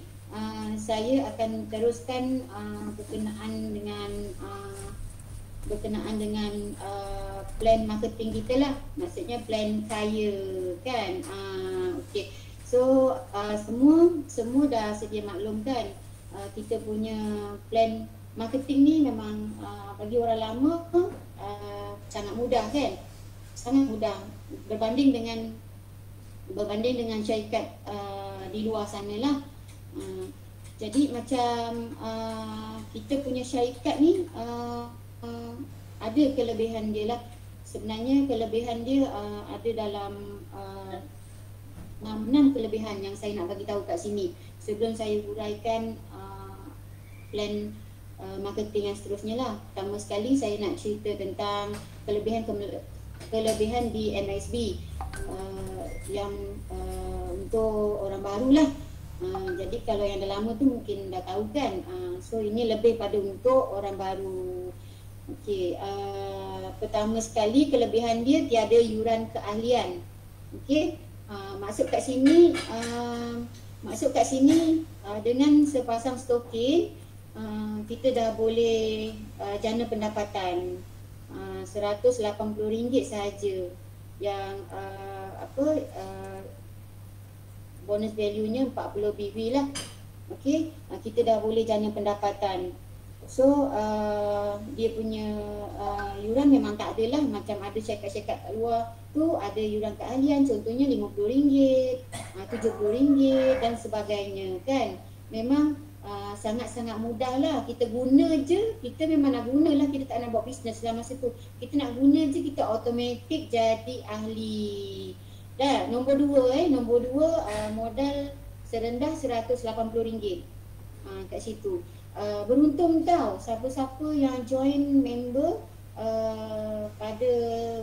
saya akan teruskan berkenaan dengan plan marketing kita lah. Maksudnya plan kaya kan. Okey. So semua dah sedia maklum kan. Kita punya plan marketing ni memang bagi orang lama sangat mudah kan. Sangat mudah berbanding dengan syarikat di luar sana lah. Jadi macam kita punya syarikat ni ada kelebihan dia lah. Sebenarnya kelebihan dia ada dalam 6 kelebihan yang saya nak bagi tahu kat sini. Sebelum saya huraikan plan marketing yang seterusnya lah. Pertama sekali saya nak cerita tentang kelebihan di MXB yang untuk orang baru lah. Jadi kalau yang dah lama tu mungkin dah tahu kan. So ini lebih pada untuk orang baru. Okey, pertama sekali kelebihan dia tiada yuran keahlian. Okey, masuk kat sini dengan sepasang stokin kita dah boleh jana pendapatan RM180 sahaja. Yang bonus value-nya 40 BV lah. Okey, kita dah boleh jana pendapatan. So dia punya yuran memang tak adalah macam ada syarikat-syarikat kat luar tu ada yuran keahlian, contohnya RM50, RM70 dan sebagainya kan. Memang sangat-sangat mudah lah, kita guna je, kita memang nak guna lah, kita tak nak buat bisnes dalam masa tu, kita nak guna je, kita automatik jadi ahli. Dah, nombor dua modal serendah RM180 kat situ. Beruntung tau siapa-siapa yang join member pada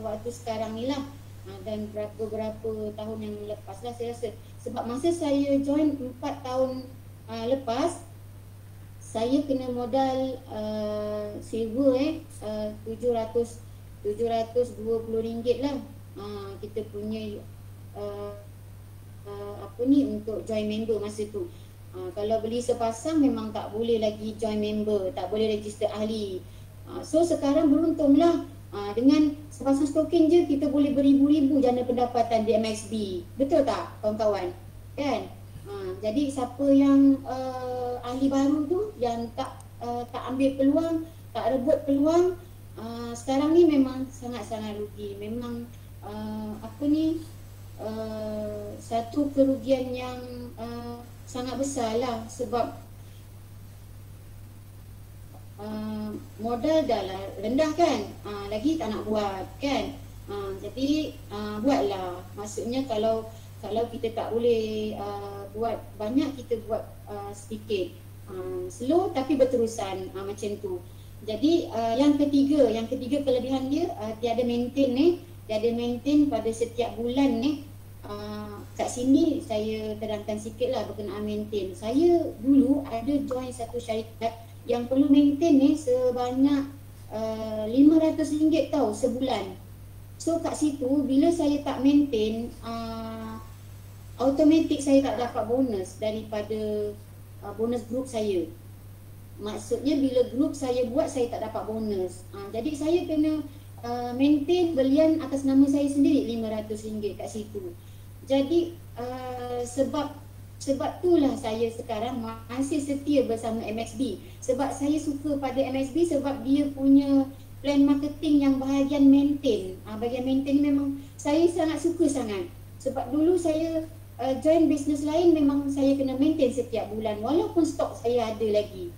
waktu sekarang ni lah, dan beberapa tahun yang lepas lah saya rasa. Sebab masa saya join 4 tahun lepas, saya kena modal sewa RM720 lah. Kita punya untuk join member masa tu. Kalau beli sepasang memang tak boleh lagi join member, tak boleh register ahli. So sekarang beruntunglah, dengan sepasang stokin je kita boleh beribu-ribu jana pendapatan di MXB. Betul tak kawan-kawan? Kan? Jadi siapa yang ahli baru tu yang tak ambil peluang, tak rebut peluang, sekarang ni memang sangat-sangat rugi. Memang satu kerugian yang sangat besar lah, sebab modal dah lah rendah kan, lagi tak nak buat kan. Jadi buatlah, maksudnya kalau kita tak boleh buat banyak, kita buat sedikit, slow tapi berterusan, macam tu. Jadi yang ketiga kelebihan dia, tiada maintain tiada maintain pada setiap bulan kat sini saya terangkan sikit lah berkenaan maintain. Saya dulu ada join satu syarikat yang perlu maintain sebanyak RM500 tau sebulan. So kat situ bila saya tak maintain, automatik saya tak dapat bonus daripada bonus group saya. Maksudnya bila group saya buat, saya tak dapat bonus. Jadi saya kena maintain belian atas nama saya sendiri RM500 kat situ. Jadi sebab itulah saya sekarang masih setia bersama MXB. Sebab saya suka pada MXB sebab dia punya plan marketing yang bahagian maintain. Bahagian maintain ni memang saya sangat suka sangat. Sebab dulu saya join bisnes lain memang saya kena maintain setiap bulan walaupun stok saya ada lagi.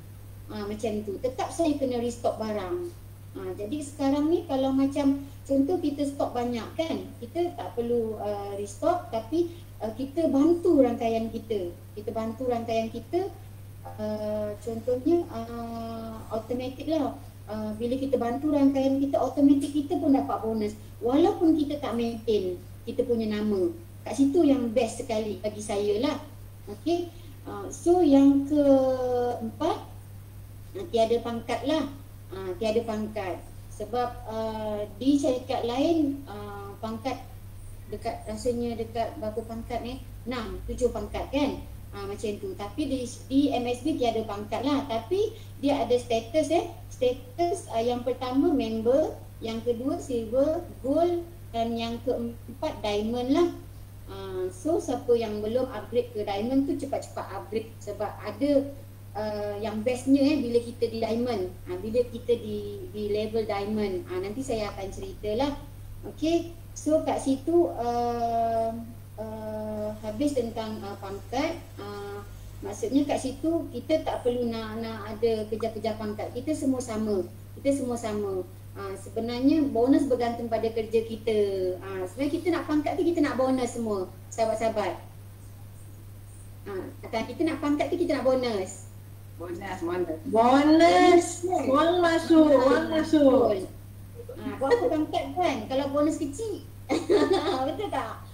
Macam tu. Tetap saya kena restock barang. Jadi sekarang ni kalau macam contoh kita stok banyak kan, kita tak perlu restock, tapi kita bantu rangkaian kita. Contohnya automatik lah. Bila kita bantu rangkaian kita, automatik kita pun dapat bonus walaupun kita tak maintain kita punya nama. Kat situ yang best sekali bagi saya lah. Okay. So yang keempat, tiada pangkat lah. Tiada pangkat. Sebab di syarikat lain pangkat rasanya dekat berapa pangkat 6, 7 pangkat kan, macam tu. Tapi di MSB tiada pangkat lah. Tapi dia ada status status yang pertama member, yang kedua silver, gold, dan yang keempat diamond lah. So siapa yang belum upgrade ke diamond tu cepat-cepat upgrade, sebab ada yang bestnya bila kita di diamond, bila kita di level diamond, nanti saya akan ceritalah. Okey, so kat situ habis tentang pangkat. Maksudnya kat situ kita tak perlu nak ada kejar-kejar pangkat, kita semua sama. Sebenarnya bonus bergantung pada kerja kita. Sebenarnya kita nak pangkat tu, kita nak bonus semua, sahabat-sahabat. Kita nak pangkat tu, kita nak bonus. Bonus. Wang masuk. Buat apa pangkat kan kalau bonus kecil. Betul tak?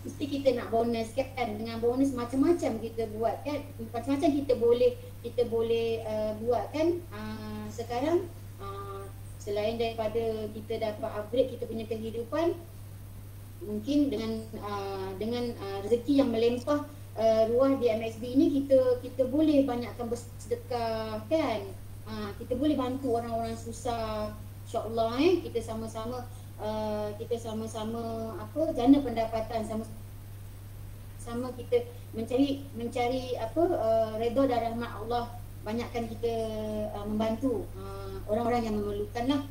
mesti kita nak bonus kan. Dengan bonus macam-macam kita buat kan, macam-macam kita boleh buat kan. Sekarang selain daripada kita dapat upgrade kita punya kehidupan, mungkin dengan rezeki yang melimpah ruah di MXB ini, kita boleh banyakkan bersedekah kan. Kita boleh bantu orang-orang susah, insya-Allah kita sama-sama jana pendapatan, sama kita mencari redha dan rahmat Allah, banyakkan kita membantu orang-orang yang memerlukan lah.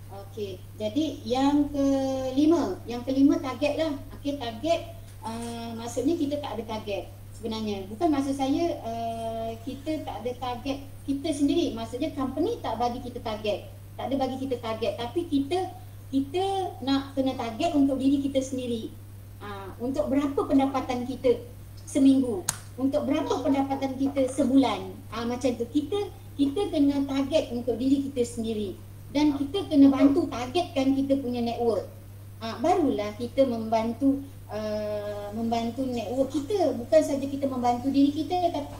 Okey, jadi yang kelima target lah. Okey, target maksudnya kita tak ada target sebenarnya. Bukan maksud saya kita tak ada target kita sendiri, maksudnya company tak bagi kita target, tak ada bagi kita target, tapi kita nak kena target untuk diri kita sendiri. Untuk berapa pendapatan kita seminggu, untuk berapa pendapatan kita sebulan, macam tu. Kita kena target untuk diri kita sendiri, dan kita kena bantu targetkan kita punya network. Barulah kita membantu network kita. Bukan saja kita membantu diri kita, tapi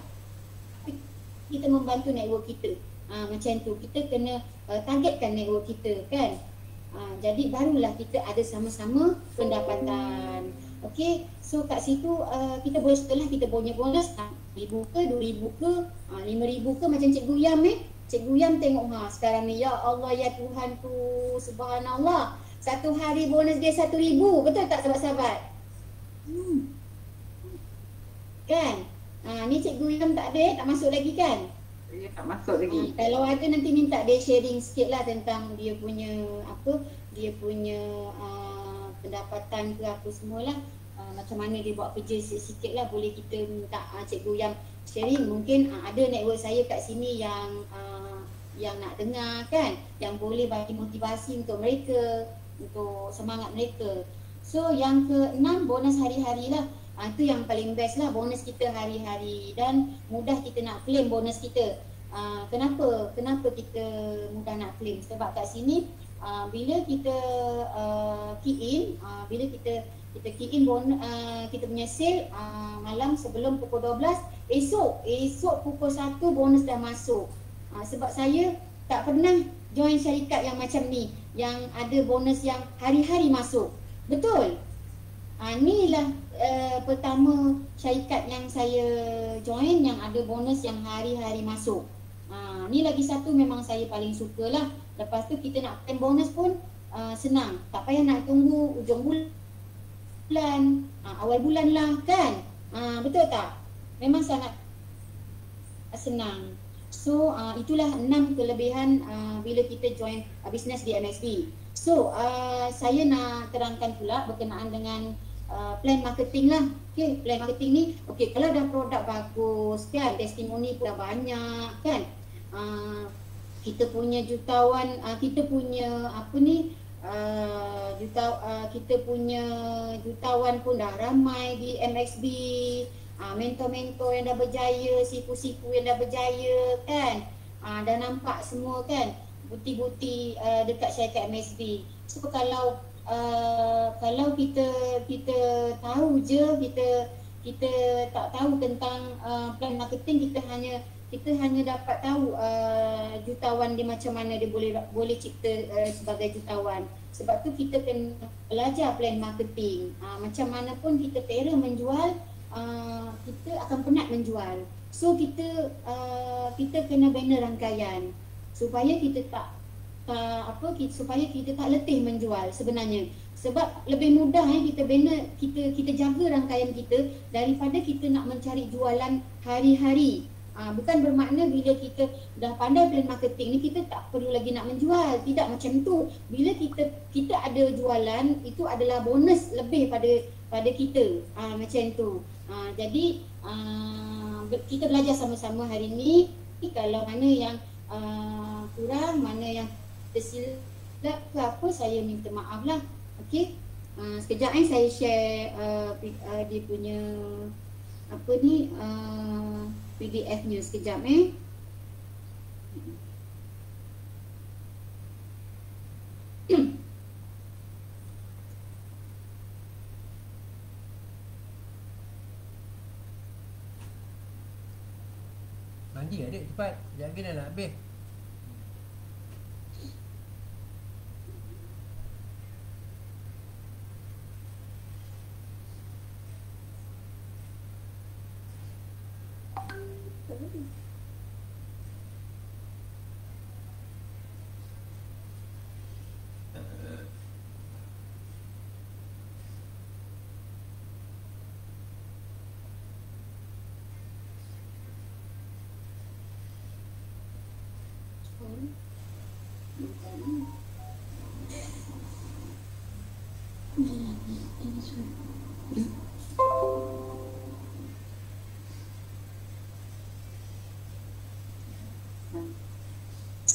kita membantu network kita. Macam tu, kita kena targetkan network kita kan. Jadi barulah kita ada sama-sama pendapatan. Okey, so kat situ kita boleh, setelah kita punya bonus, RM1,000 ke, RM2,000 ke, RM5,000 ke, macam Cikgu Yam Cikgu Yam tengok sekarang ni, ya Allah ya Tuhan tu, subhanallah, satu hari bonus dia RM1,000, betul tak sahabat-sahabat? Kan? Ni Cikgu Yam tak ada, tak masuk lagi kan? Ya, tak masuk lagi. Kalau ada nanti minta dia sharing sikit lah tentang dia punya pendapatan ke apa semualah. Macam mana dia buat kerja sikit lah, boleh kita minta Cikgu Yam sharing. Mungkin ada network saya kat sini yang nak dengar kan, yang boleh bagi motivasi untuk mereka, untuk semangat mereka. So yang ke-6, bonus hari-hari lah. Itu yang paling best lah, bonus kita hari-hari, dan mudah kita nak claim bonus kita. Kenapa kita mudah nak claim? Sebab kat sini bila kita key in bonus, kita punya sale malam sebelum pukul 12, esok pukul 1 bonus dah masuk. Sebab saya tak pernah join syarikat yang macam ni, yang ada bonus yang hari-hari masuk. Betul? Inilah pertama syarikat yang saya join yang ada bonus yang hari-hari masuk. Ni lagi satu memang saya paling suka lah. Lepas tu kita nak claim bonus pun senang, tak payah nak tunggu ujung bulan, awal bulan lah kan. Betul tak? Memang sangat senang. So itulah 6 kelebihan bila kita join bisnes di MXB. So saya nak terangkan pula berkenaan dengan plan marketing lah. Okay, plan marketing ni, okay, kalau dah produk bagus kan, testimoni pun dah banyak kan, kita punya jutawan, kita punya jutawan pun dah ramai di MXB, mentor-mentor yang dah berjaya, sifu-sifu yang dah berjaya kan, dah nampak semua kan bukti-bukti dekat syarikat MXB. So kalau kita tahu je, kita tak tahu tentang plan marketing, kita hanya dapat tahu jutawan dia macam mana dia boleh cipta sebagai jutawan. Sebab tu kita kena belajar plan marketing. Macam mana pun kita terror menjual, kita akan penat menjual. So kita kena bina rangkaian supaya kita tak letih menjual sebenarnya. Sebab lebih mudah kita jaga rangkaian kita daripada kita nak mencari jualan hari-hari. Bukan bermakna bila kita dah pandai plan marketing ni kita tak perlu lagi nak menjual. Tidak macam tu. Bila kita ada jualan, itu adalah bonus lebih pada kita. Macam tu. Jadi kita belajar sama-sama hari ni. Kalau mana yang kurang, mana yang tersilap ke apa, saya minta maaf lah. Okey. Sekejap saya share dia punya PDF-nya sekejap lagi adik, cepat. Sekejap lagi dah nak habis.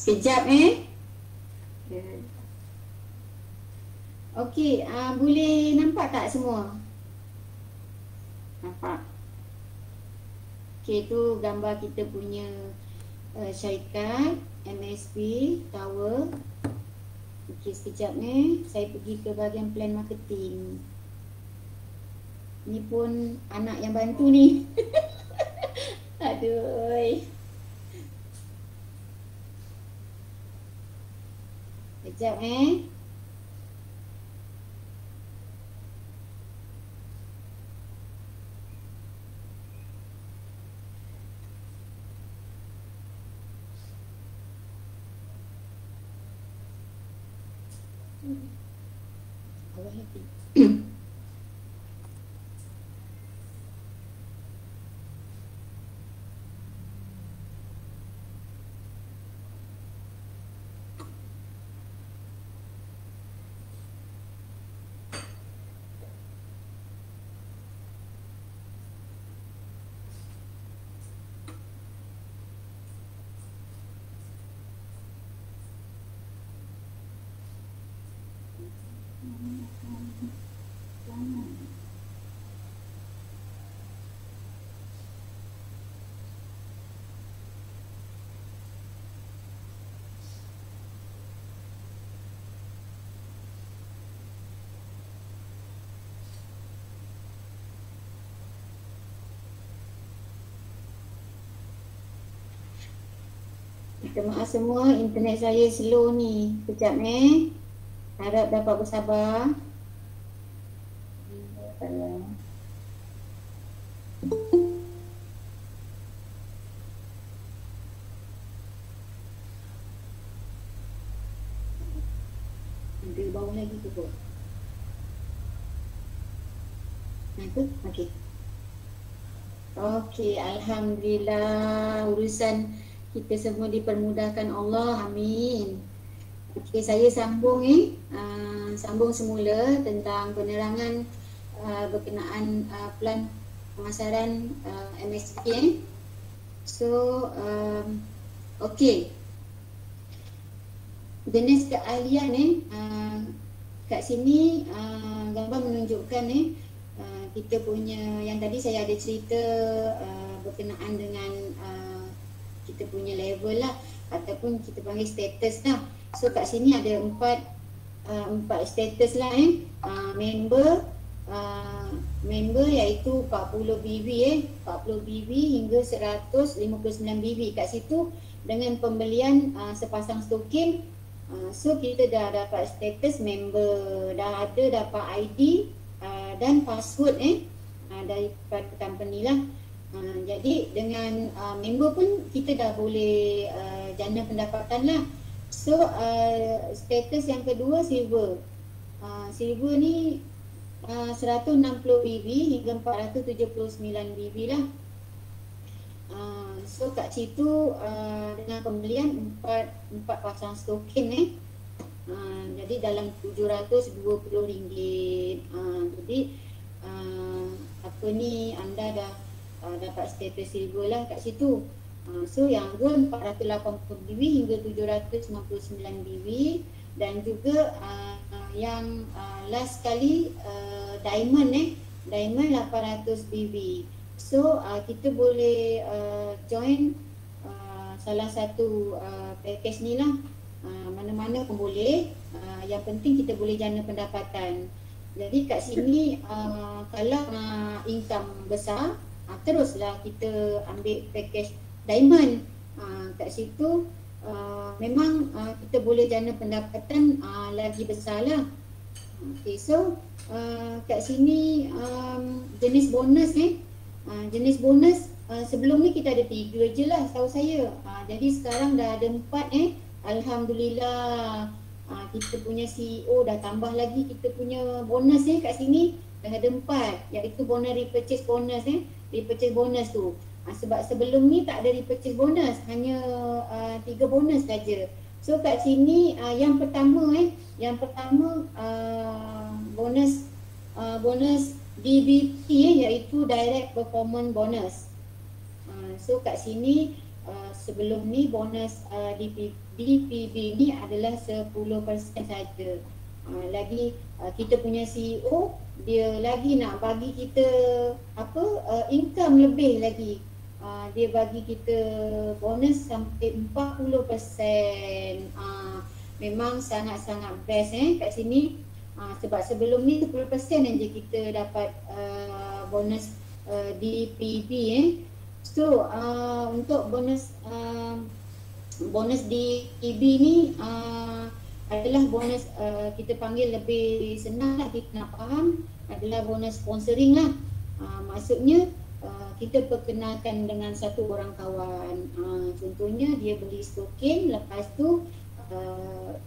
Sekejap Okay. Okey, boleh nampak tak semua? Nampak. Okey, tu gambar kita punya syarikat MSP Tower. Okey, sekejap saya pergi ke bahagian plan marketing. Ni pun anak yang bantu ni. Aduh. Sekejap Allah happy. Minta maaf semua, internet saya slow ni. Sekejap harap dapat bersabar. Di bawah lagi tu kot. Nah tu, okey. Okey, alhamdulillah urusan kita semua dipermudahkan Allah, amin. Okey, saya sambung sambung semula tentang penerangan berkenaan plan pemasaran MSP. So, okey. Jenis keahlian kat sini gambar menunjukkan kita punya yang tadi saya ada cerita berkenaan dengan kita punya level lah ataupun kita panggil status lah. So kat sini ada empat status lah member iaitu 40 BV 40 BV hingga 159 BV kat situ dengan pembelian sepasang token. So kita dah dapat status member, dah ada dapat ID dan password daripada company lah. Jadi dengan member pun kita dah boleh jana pendapatan lah. So status yang kedua silver. Silver ni 160 BV hingga 479 BV lah. So kat situ dengan pembelian 4 pasang token jadi dalam RM720. Jadi apa ni anda dah dapat status silver lah kat situ. So yang gold 480 BV hingga 799 BV dan juga yang last kali diamond diamond 800 BV. So kita boleh join salah satu package ni lah, mana-mana pun boleh, yang penting kita boleh jana pendapatan. Jadi kat sini kalau income besar, teruslah kita ambil package diamond. kat situ memang kita boleh jana pendapatan lagi besar lah. Okay, so kat sini jenis bonus jenis bonus sebelum ni kita ada 3 je lah setahu saya. Jadi sekarang dah ada 4 Alhamdulillah. Kita punya CEO dah tambah lagi kita punya bonus kat sini dah ada 4, iaitu bonus repurchase bonus repurchase bonus tu. Sebab sebelum ni tak ada repurchase bonus, hanya 3 bonus saja. So kat sini yang pertama bonus bonus DBP iaitu direct performance bonus. So kat sini sebelum ni bonus DPB ni adalah 10% saja. Lagi kita punya CEO dia lagi nak bagi kita income lebih lagi. Dia bagi kita bonus sampai 40%. Memang sangat-sangat best kat sini. Sebab sebelum ni 10% aja kita dapat bonus DPB So untuk bonus bonus DPB ni adalah bonus kita panggil lebih senang lah kita nak faham, adalah bonus sponsoring lah. Maksudnya kita perkenalkan dengan satu orang kawan. Contohnya dia beli stokin, lepas tu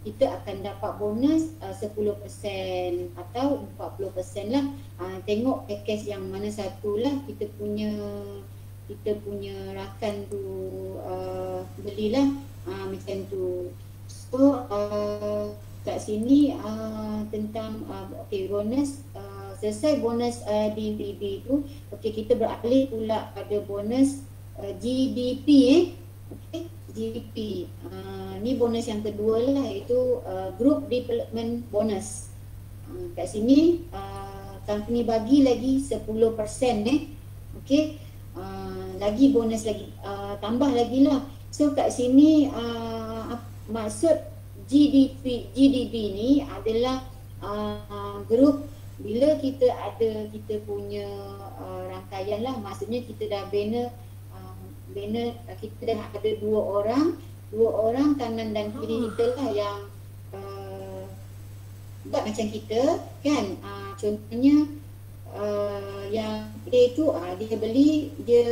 kita akan dapat bonus 10% atau 40% lah. Tengok package yang mana satu lah kita punya rakan tu belilah macam tu. So kat sini tentang bonus selesai bonus DPB tu, kita beralih pula pada bonus GDP GDP. Ni bonus yang kedua lah, iaitu Group Development Bonus. Kat sini company bagi lagi 10% lagi bonus lagi, tambah lagi lah. So kat sini maksud GDP ni adalah group. Bila kita punya rangkaian lah, maksudnya kita dah bina kita dah ada dua orang kanan dan kiri kita lah yang buat macam kita kan. Contohnya yang A tu dia beli, dia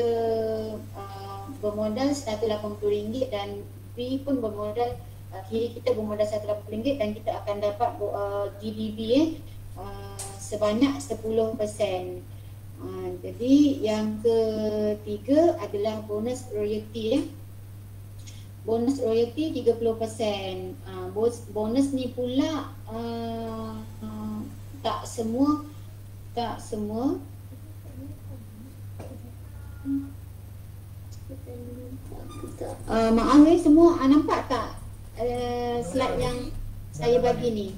bermodal RM180 dan B pun bermodal, kiri kita bermodal RM180 dan kita akan dapat GDP sebanyak 10%. Jadi yang ketiga adalah bonus royalty bonus royalty 30%. Bonus ni pula tak semua maaf semua nampak tak slide yang saya bagi ni?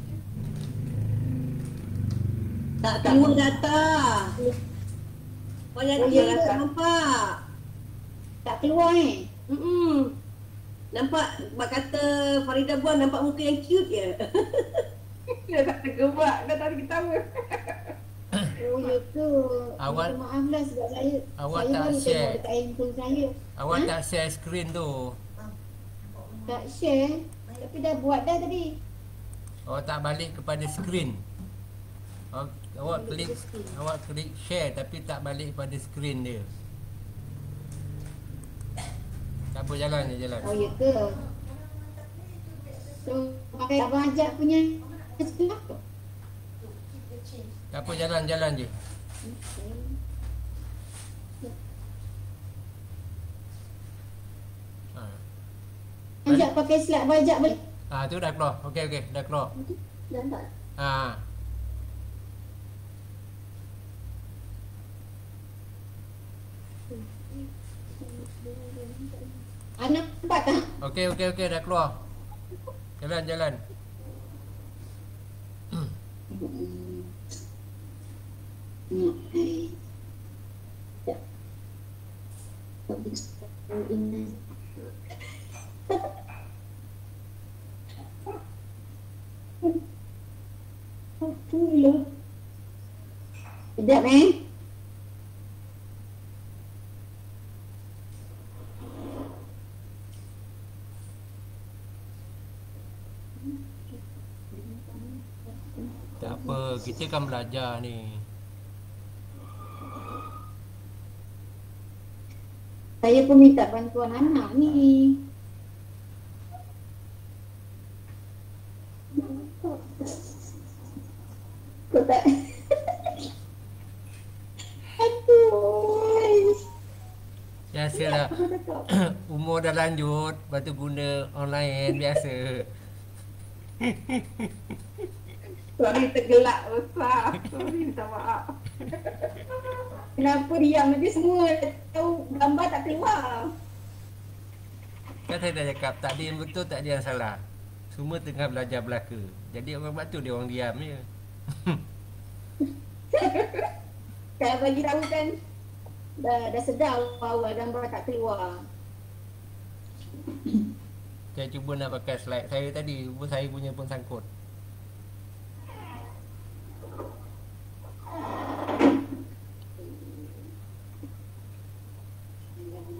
Tak keluar data. Banyak dia tak nampak. Tak keluar Nampak bak kata Farida buat nampak muka yang cute je. Dia tak tergerak, dah tak ketawa. Oh ya tu. Awak maaflah sebab saya tak baru share tengok dekat handphone saya. Awak tak share skrin tu. Tak share, tapi dah buat dah tadi. Awak tak balik kepada skrin. Awak klik share tapi tak balik pada skrin dia. Tak apa, jalan. Oh ya ke? So pakai abang ajak punya sekolah. Tak apa, jalan je. Ajak pakai slide bajak balik. Tu dah keluar. Okey, dah keluar. Dah tak? Nampak tak? Okey, dah keluar. Jalan. Sekejap Tak apa, kita kan belajar ni. Saya pun minta bantuan anak ni. Kau tak... Aduh. Biasalah. Umur dah lanjut, lepas tu guna online biasa. Sorry tergelak besar. Sorry, minta maaf. Kenapa diam nanti semua tahu gambar tak keluar. Kan saya dah cakap, tak ada yang betul, tak ada yang salah. Semua tengah belajar belaka. Jadi orang buat tu dia orang diam je. Kalau bagi tahu kan dah sedar awal gambar tak keluar. Saya cuba nak pakai slide saya tadi, pun saya punya pun sangkut.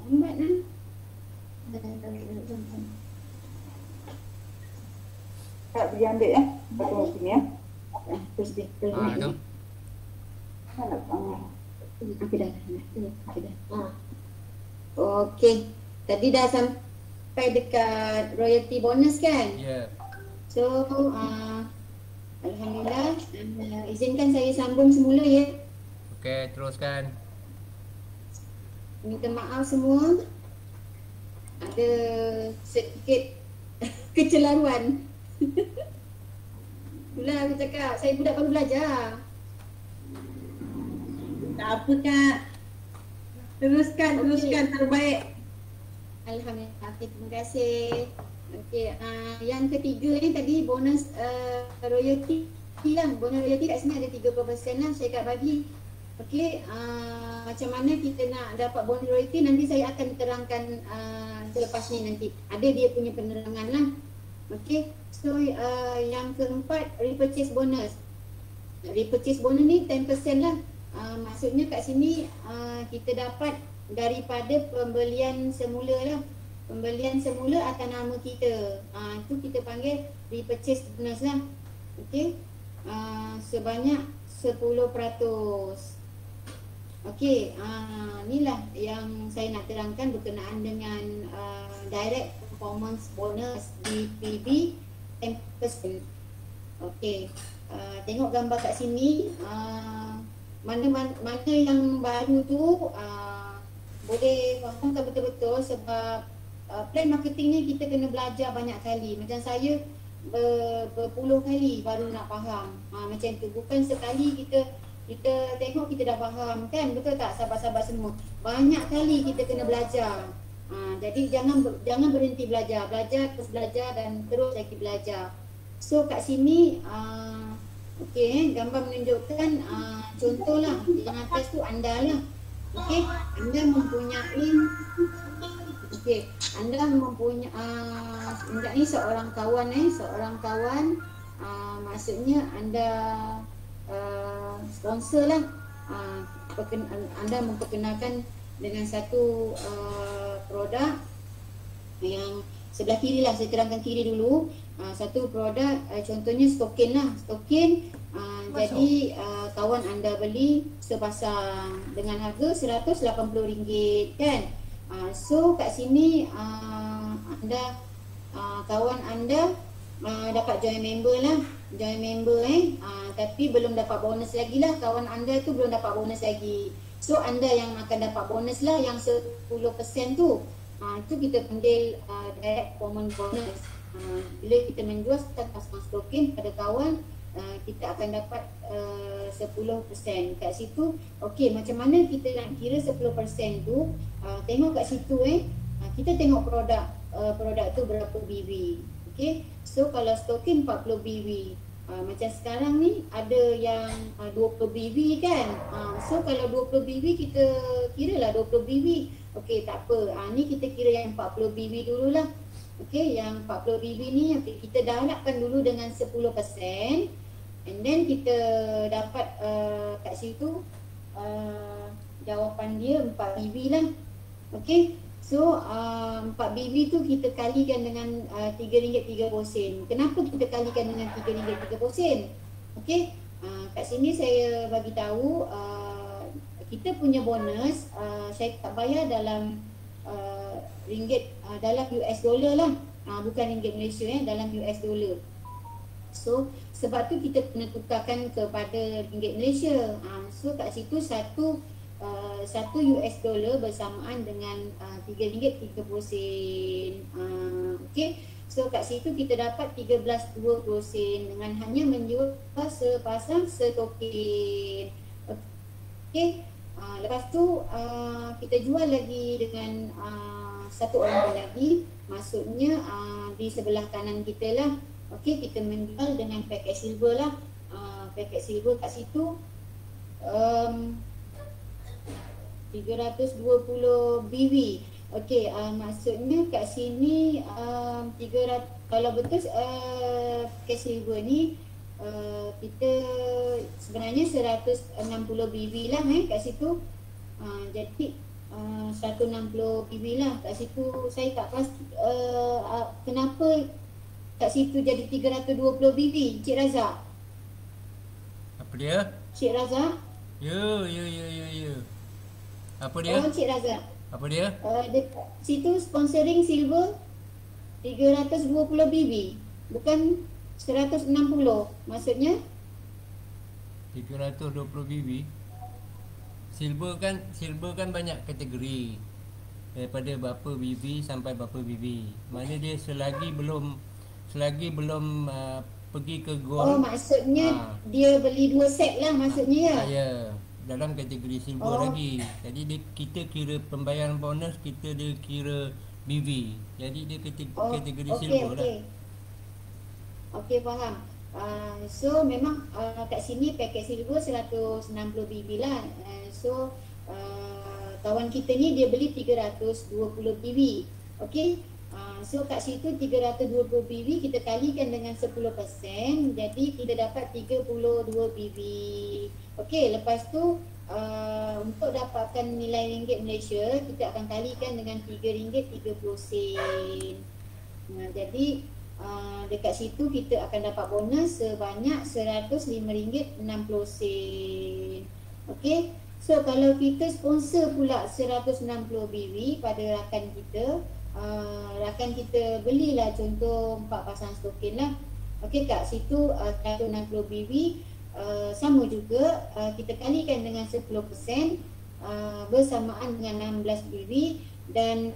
Lambat lah. Tak pergi ambil ya. Tunggu sini ya. Terus dia. Tu. Nak panggil. Okey dah. Okey dah. Okey. Tadi dah sampai dekat royalty bonus kan? Ya. So, alhamdulillah. Izinkan saya sambung semula ya. Okey, teruskan. Minta maaf semua. Ada sedikit kecelaruan. Itulah aku cakap, saya budak baru belajar. Tak apa Kak. Teruskan terbaik. Alhamdulillah, okay, terima kasih. Okey, yang ketiga ni tadi bonus royalty lah. Bonus royalty kat sini ada 30% lah saya kat bagi. Okey, macam mana kita nak dapat bonus royalty nanti saya akan terangkan selepas ni nanti. Ada dia punya penerangan lah. Okey, so yang keempat repurchase bonus. Repurchase bonus ni 10% lah. Maksudnya kat sini kita dapat daripada pembelian semula lah. Pembelian semula atas nama kita. Itu kita panggil repurchase bonus lah. Okey, sebanyak 10%. Okey, inilah yang saya nak terangkan berkenaan dengan direct performance bonus DPB 10%. Okey, tengok gambar kat sini. Mana yang baru tu boleh fahamkan betul-betul sebab plan marketing ni kita kena belajar banyak kali. Macam saya berpuluh kali baru nak faham. Macam tu, bukan sekali kita tengok kita dah faham kan, betul tak sahabat-sahabat semua? Banyak kali kita kena belajar. Jadi jangan berhenti belajar terus belajar dan terus lagi belajar. So kat sini okey, gambar menunjukkan contohlah yang atas tu anda lah. Okey, anda mempunyai ni seorang kawan maksudnya anda sponsor lah. Anda memperkenalkan dengan satu produk yang sebelah kiri lah, saya terangkan kiri dulu. Satu produk contohnya stokin lah. Stokin jadi kawan anda beli sepasang dengan harga RM180 kan. So kat sini anda kawan anda dapat join member lah. Join member tapi belum dapat bonus lagi lah. Kawan anda tu belum dapat bonus lagi. So anda yang akan dapat bonus lah yang 10% tu. Itu kita panggil direct performance bonus. Bila kita menjual pasang stokin pada kawan, kita akan dapat 10% kat situ. Okey, macam mana kita nak kira 10% tu? Tengok kat situ kita tengok produk tu berapa BB. Okey, so kalau stokin 40 BB, macam sekarang ni ada yang 20 BB kan. So kalau 20 BB kita kira lah 20 BB. Okey, tak apa. Ni kita kira yang 40 BB dululah. Okey, yang 40 BB ni kita darabkan dulu dengan 10%. And then kita dapat kat situ jawapan dia 4 BB lah. Okey. So 4 BB tu kita kalikan dengan RM3.30. Kenapa kita kalikan dengan RM3.30? Okey, kat sini saya bagi tahu kita punya bonus saya tak bayar dalam ringgit, dalam US dollar lah, bukan ringgit Malaysia, dalam US dollar. So sebab tu kita kena tukarkan kepada ringgit Malaysia. So kat situ satu US dollar bersamaan dengan RM3.30. Okey. So kat situ kita dapat 13.20 sen dengan hanya menjual sepasang setoken. Okey. Lepas tu kita jual lagi dengan satu orang lagi. Maksudnya di sebelah kanan kita lah. Okey, kita menjual dengan paket silver lah. Paket silver kat situ 320 BB. Okey, maksudnya kat sini 300, kalau betul paket silver ni kita sebenarnya 160 BB lah kat situ. Jadi 160 BB lah kat situ. Saya tak pasti kenapa kat situ jadi 320 BB, Cik Razak. Apa dia? Cik Razak? Ya. Apa dia? Oh, Cik Razak. Apa dia? Dekat situ sponsoring silver 320 BB, bukan 160. Maksudnya 320 BB. Silver kan banyak kategori. Daripada berapa BB sampai berapa BB. Mana dia selagi belum pergi ke gold. Oh, maksudnya dia beli 2 set lah maksudnya ya. Ya, dalam kategori silver lagi. Jadi kita kira pembayaran bonus, dia kira BB. Jadi dia kategori silver lah. Okey, faham. So memang kat sini paket silver 160 BB lah. So kawan kita ni dia beli 320 BB. Okey. So kat situ 320 BB kita kalikan dengan 10%, jadi kita dapat 32 BB. Okey, lepas tu untuk dapatkan nilai ringgit Malaysia kita akan kalikan dengan RM3.30. Jadi dekat situ kita akan dapat bonus sebanyak RM105.60. Okey. So kalau kita sponsor pula 160 BB pada rakan kita belilah contoh 4 pasang stokin lah. Okey, kat situ 160 BB sama juga kita kalikan dengan 10% bersamaan dengan 16 BB dan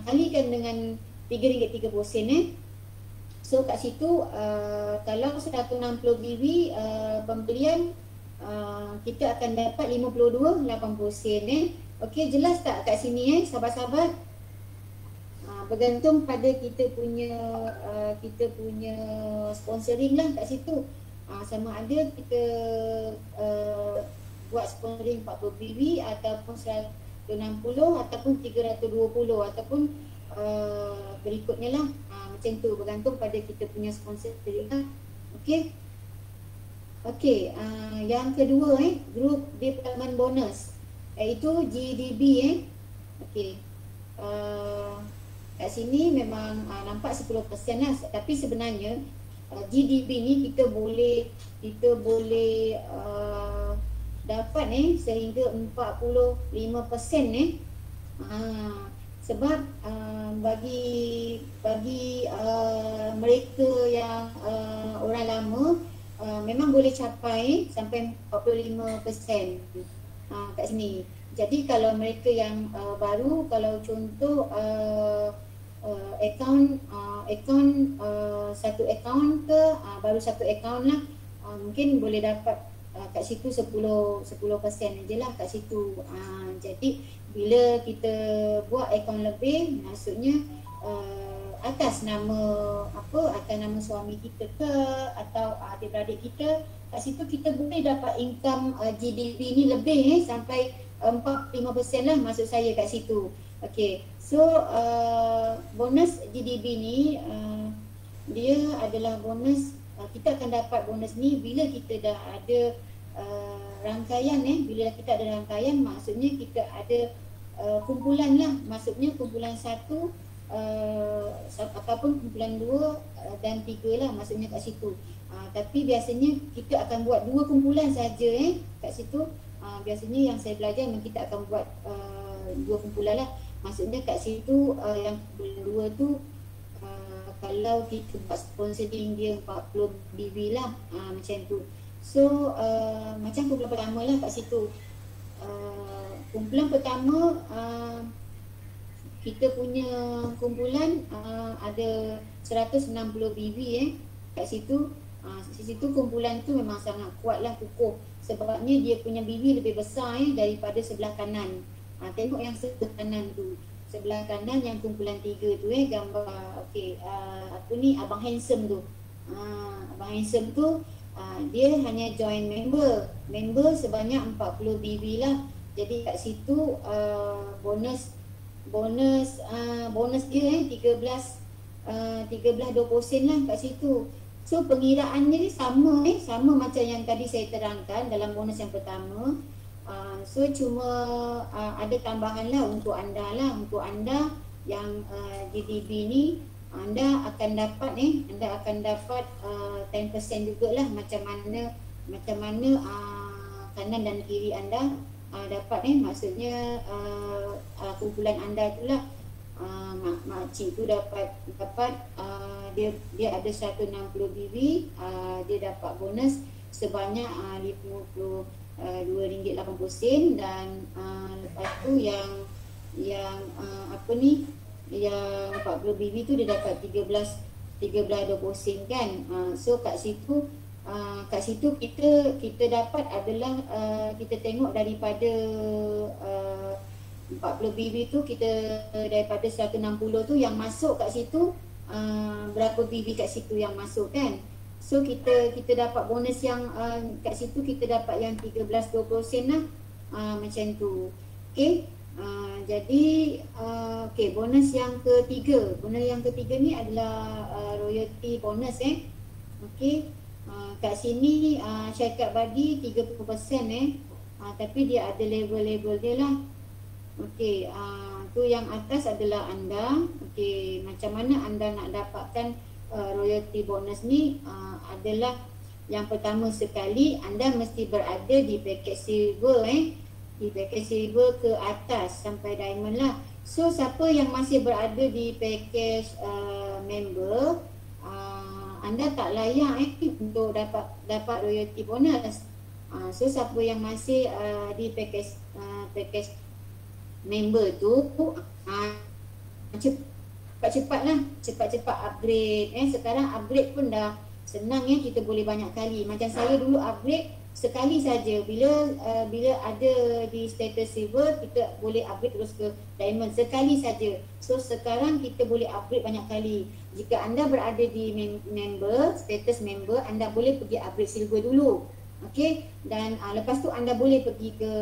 kalikan dengan RM3.30. So kat situ kalau 160 BB pembelian kita akan dapat 52.80 sen. Okey, jelas tak kat sini sahabat-sahabat? Bergantung pada kita punya sponsoring lah kat situ. Sama ada kita buat sponsoring 40 BB ataupun 160 ataupun 320 ataupun berikutnya lah. Macam tu, bergantung pada kita punya sponsoring lah. Okey. Okey, yang kedua group development bonus, iaitu GDB. Okey. Kat sini memang nampak 10% lah, tapi sebenarnya GDP ni kita boleh dapat sehingga 45%. Sebab bagi mereka yang orang lama memang boleh capai sampai 45% kat sini. Jadi kalau mereka yang baru, kalau contoh akaun satu akaun ke baru satu akaun lah, mungkin boleh dapat kat situ 10% je lah kat situ. Jadi bila kita buat akaun lebih, maksudnya atas nama atas nama suami kita ke atau adik-beradik kita, kat situ kita boleh dapat income GDP ni lebih sampai 45% lah maksud saya kat situ. Okey. So bonus GDP ni dia adalah bonus, kita akan dapat bonus ni bila kita dah ada rangkaian. Bila kita ada rangkaian, maksudnya kita ada kumpulan lah, maksudnya kumpulan 1 ataupun kumpulan 2 dan 3 lah maksudnya kat situ. Tapi biasanya kita akan buat 2 kumpulan saja kat situ. Biasanya yang saya belajar memang kita akan buat 2 kumpulan lah. Maksudnya kat situ yang kumpulan 2 tu kalau kita buat sponsoring dia 40 BB lah, macam tu. So macam kumpulan pertama lah kat situ. Kumpulan pertama kita punya kumpulan ada 160 BB kat situ. Di situ kumpulan tu memang sangat kuat lah, kukuh. Sebabnya dia punya BB lebih besar daripada sebelah kanan. Tengok yang sebelah kanan tu. Sebelah kanan yang kumpulan 3 tu gambar apa ni, Abang Handsome tu. Abang Handsome tu dia hanya join member sebanyak 40 BB lah. Jadi kat situ bonus dia 13 20% lah kat situ. So pengiraannya ni sama macam yang tadi saya terangkan dalam bonus yang pertama. So cuma ada tambahan lah untuk anda yang GDB ni, anda akan dapat 10% jugalah, macam mana kanan dan kiri anda dapat maksudnya kumpulan anda itulah. Makcik tu dapat dia ada 160 BB, dia dapat bonus sebanyak RM52.80 dan lepas tu yang apa ni, yang 40 BB tu dia dapat 13-20% kan. So kat situ kita dapat adalah kita tengok daripada 40 BB tu, kita daripada 160 tu yang masuk kat situ, berapa BB kat situ yang masuk kan. So kita dapat bonus yang kat situ kita dapat yang 13-20% lah, macam tu. Okey. Jadi bonus yang ketiga. Bonus yang ketiga ni adalah royalty bonus Okey. Kat sini syarikat bagi 30% tapi dia ada level-level dia lah. Okey, tu yang atas adalah anda. Okey, macam mana anda nak dapatkan royalty bonus ni? Adalah yang pertama sekali anda mesti berada di package silver di package silver ke atas sampai diamond lah. So siapa yang masih berada di package member, anda tak layak untuk dapat royalty bonus. So siapa yang masih di package member tu cepat-cepat upgrade. Sekarang upgrade pun dah senang kita boleh banyak kali. Macam saya dulu upgrade sekali saja. Bila ada di status silver, kita boleh upgrade terus ke diamond sekali saja. So sekarang kita boleh upgrade banyak kali. Jika anda berada di member, status member, anda boleh pergi upgrade silver dulu. Okey, dan lepas tu anda boleh pergi ke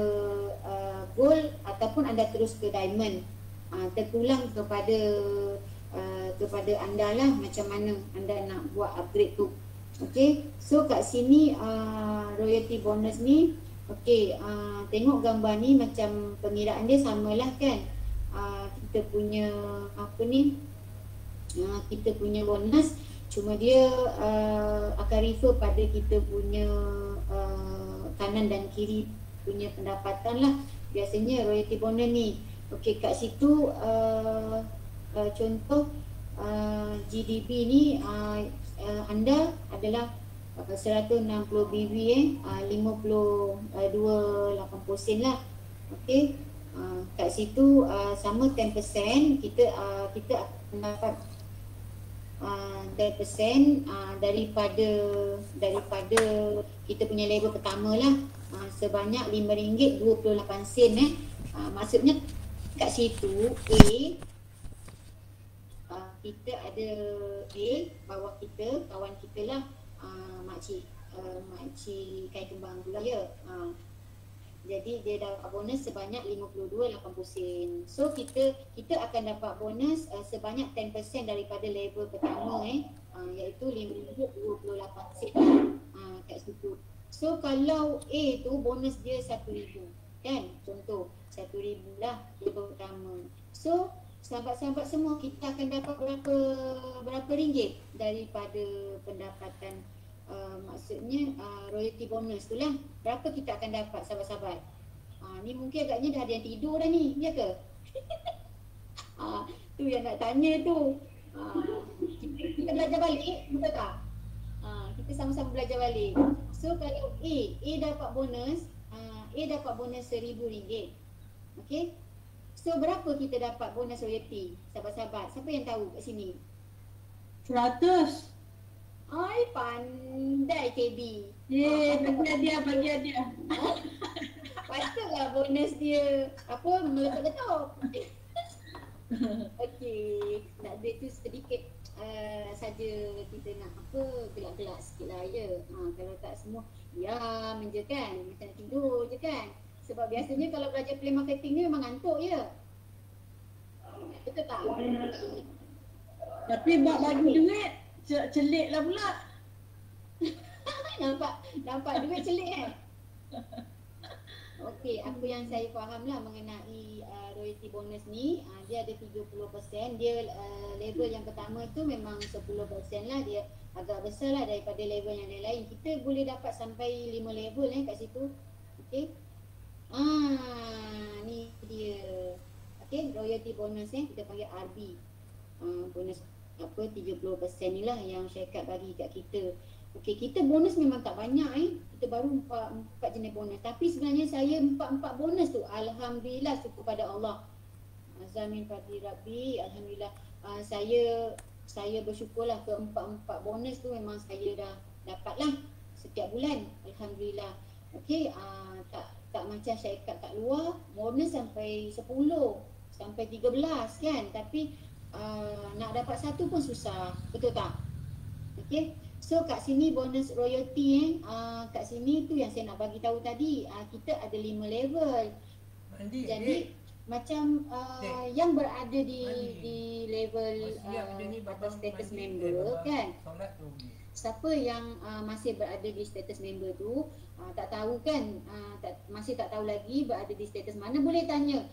gold ataupun anda terus ke diamond. Terpulang kepada anda lah macam mana anda nak buat upgrade tu. Okey, so kat sini royalty bonus ni, okey, tengok gambar ni macam pengiraan dia samalah kan. Kita punya apa ni, kita punya bonus, cuma dia akan refer pada kita punya kanan dan kiri punya pendapatan lah. Biasanya royalty bonus ni, okey, kat situ contoh GDB ni anda adalah 160 BB 52.80% lah. Okey, kat situ sama 10%, kita akan dapat 10% daripada kita punya level pertama lah, sebanyak RM5.28. Maksudnya kat situ kita ada bawah kita, kawan kita lah, makcik Kai Kembang Gulaya. Jadi dia dapat bonus sebanyak 52.80 sen. So kita akan dapat bonus sebanyak 10% daripada level pertama iaitu RM5.28 kat situ. So kalau A tu bonus dia RM1,000 kan, contoh 1,000 lah labor pertama. So sahabat-sahabat semua, kita akan dapat berapa ringgit daripada pendapatan maksudnya royalty bonus tu lah. Berapa kita akan dapat sahabat-sahabat? Ni mungkin agaknya dah ada yang tidur dah ni, ya ke? Tu yang nak tanya tu. Kita belajar balik, betul tak? Kita sama-sama belajar balik. So kalau A dapat bonus, A dapat bonus RM1,000. Okey? So berapa kita dapat bonus royalty? Sahabat-sahabat, siapa yang tahu kat sini? 100. Ai, pandai KB. Bagi dia. Patutlah bonus dia apa meletup-letup. Okey, nak ada tu sedikit saja kita nak apa gelak-gelak sikit lah ya. Kalau tak semua diam je kan, macam tidur je kan. Sebab biasanya kalau belajar play marketing ni memang ngantuk ya. Betul tak? Tapi buat bagi duit celik lah pula. nampak duit celik kan? Okey, apa yang saya faham lah mengenai royalty bonus ni, dia ada 30%. Dia level yang pertama tu memang 10% lah, dia agak besar lah daripada level yang lain-lain. Kita boleh dapat sampai 5 level kat situ. Okey. Ni dia. Okey, royalty bonus kita panggil RB. Bonus apa 30% ni lah yang syarikat bagi kat kita. Okey, kita bonus memang tak banyak kita baru 4 jenis bonus. Tapi sebenarnya saya 4 bonus tu alhamdulillah syukur pada Allah. Zamin Fadli Rabbi, alhamdulillah saya bersyukurlah ke 4 bonus tu memang saya dah dapatlah setiap bulan, alhamdulillah. Okey, tak macam syarikat kat luar bonus sampai 10 sampai 13 kan, tapi nak dapat satu pun susah, betul tak? Okey, so kat sini bonus royalty kat sini tu yang saya nak bagi tahu tadi, kita ada 5 level. Jadi macam yang berada di level atas status member kan, siapa yang masih berada di status member tu tak tahu kan, masih tak tahu lagi berada di status mana, boleh tanya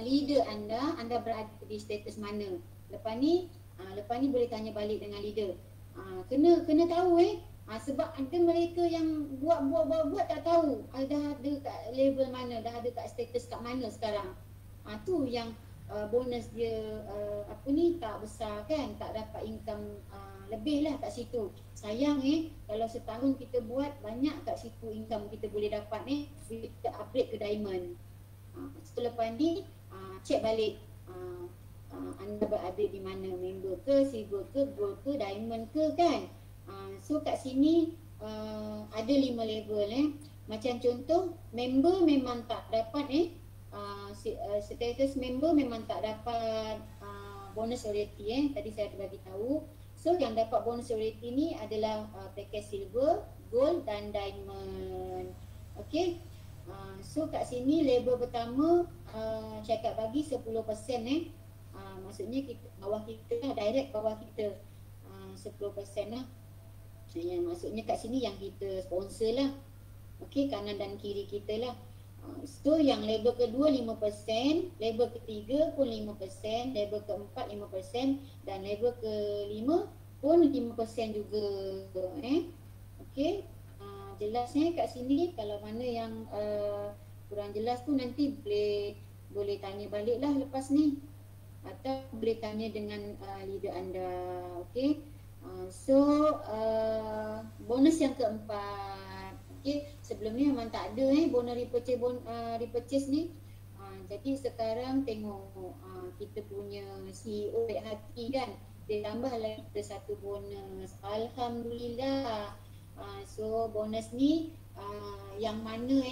leader anda berada di status mana. Lepas ni boleh tanya balik dengan leader. Kena tahu sebab ada mereka yang buat tak tahu dah ada kat level mana, dah ada kat status kat mana sekarang. Tu yang bonus dia tak besar kan, tak dapat income lebih lah kat situ. Sayang kalau setahun kita buat banyak kat situ income kita boleh dapat bila kita upgrade ke diamond. Selepas ni check balik anda berada di mana, member ke, silver ke, gold ke, diamond ke kan. So kat sini ada 5 level Macam contoh member memang tak dapat status member memang tak dapat bonus royalty tadi saya ada bagi tahu. So yang dapat bonus royalty ni adalah package silver, gold dan diamond. Okey. So kat sini level pertama syarikat bagi 10%. Maksudnya kita, bawah kita lah, direct bawah kita 10% lah. Yang maksudnya kat sini yang kita sponsor lah. Okey, kanan dan kiri kita lah. So yang level kedua 5%, level ketiga pun 5%, level keempat 5% dan level kelima pun 5% juga. Okey. Jelasnya kat sini, kalau mana yang kurang jelas tu nanti boleh tanya balik lah lepas ni, atau boleh tanya dengan leader anda. Okey. So bonus yang keempat. Okey, sebelum ni memang tak ada bonus repurchase ni. Jadi sekarang tengok kita punya CEO baik hati kan, dia tambah lagi satu bonus. Alhamdulillah. So bonus ni yang mana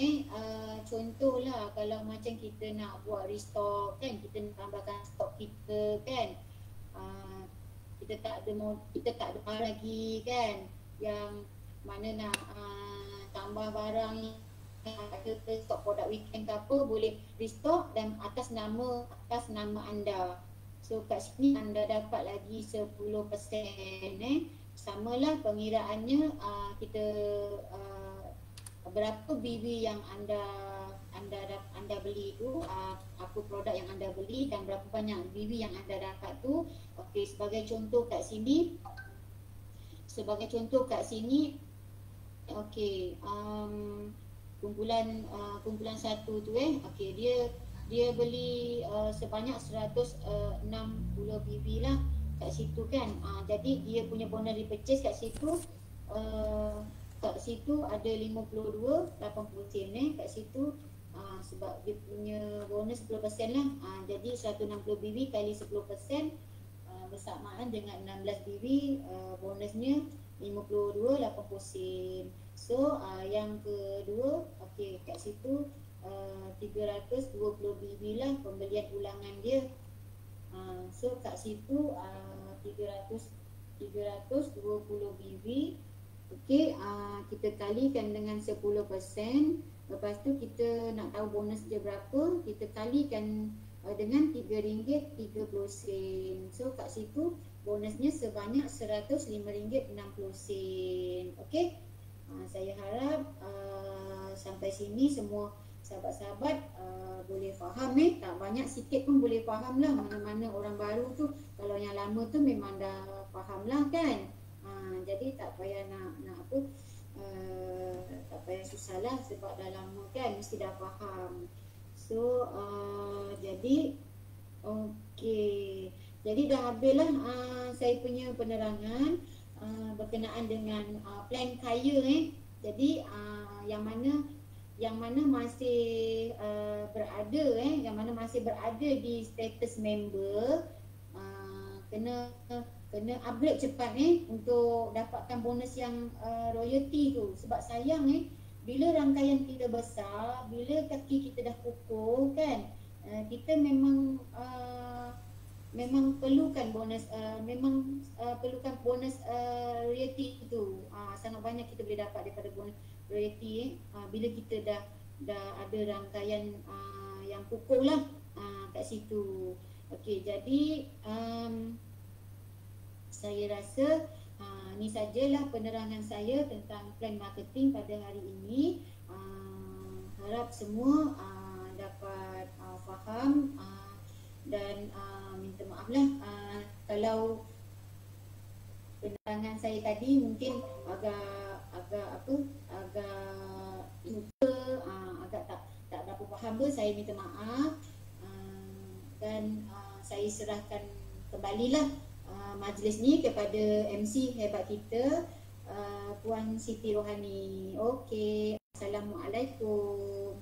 contohlah kalau macam kita nak buat restock kan, kita nak tambahkan stok kita kan, kita tak ada barang lagi kan, yang mana nak tambah barang ada stok produk weekend ke apa, boleh restock dan atas nama anda. So kat sini anda dapat lagi 10%. Samalah pengiraannya, kita berapa BB yang anda beli tu, apa produk yang anda beli dan berapa banyak BB yang anda dapat tu. Okey, sebagai contoh kat sini, okey, kumpulan satu tu okey, dia beli sebanyak 160 BB lah kat situ kan. Jadi dia punya bonus repurchase kat situ ada 52 80 sen kat situ. Sebab dia punya bonus 10% lah. Jadi 160 BB kali 10% bersamaan dengan 16 BB, bonusnya 52 80 sen. So yang kedua, okey, kat situ 320 BB lah pembelian ulangan dia. So kat situ 320 BB. Okey, kita kalikan dengan 10%. Lepas tu kita nak tahu bonus dia berapa, kita kalikan dengan RM3.30. So kat situ bonusnya sebanyak RM105.60. Okey. Saya harap sampai sini semua sahabat-sahabat boleh faham tak banyak sikit pun boleh faham lah. Mana-mana orang baru tu, kalau yang lama tu memang dah faham lah kan. Jadi tak payah nak apa, tak payah susah lah sebab dah lama kan, mesti dah faham. So jadi okey, jadi dah habis lah saya punya penerangan berkenaan dengan plan kaya Jadi yang mana masih yang mana masih berada di status member, kena upgrade cepat untuk dapatkan bonus yang royalty tu. Sebab sayang bila rangkaian kita besar, bila kaki kita dah kukuh kan, kita memang perlukan bonus, perlukan bonus royalty tu. Sangat banyak kita boleh dapat daripada bonus royalty bila kita dah ada rangkaian yang kukuh lah kat situ. Okey, jadi saya rasa ni sajalah penerangan saya tentang plan marketing pada hari ini. Harap semua dapat faham dan minta maaf lah kalau penerangan saya tadi mungkin agak tak dapat faham tu. Saya minta maaf dan saya serahkan kembalilah majlis ni kepada MC hebat kita, Puan Siti Rohani. Okey, Assalamualaikum.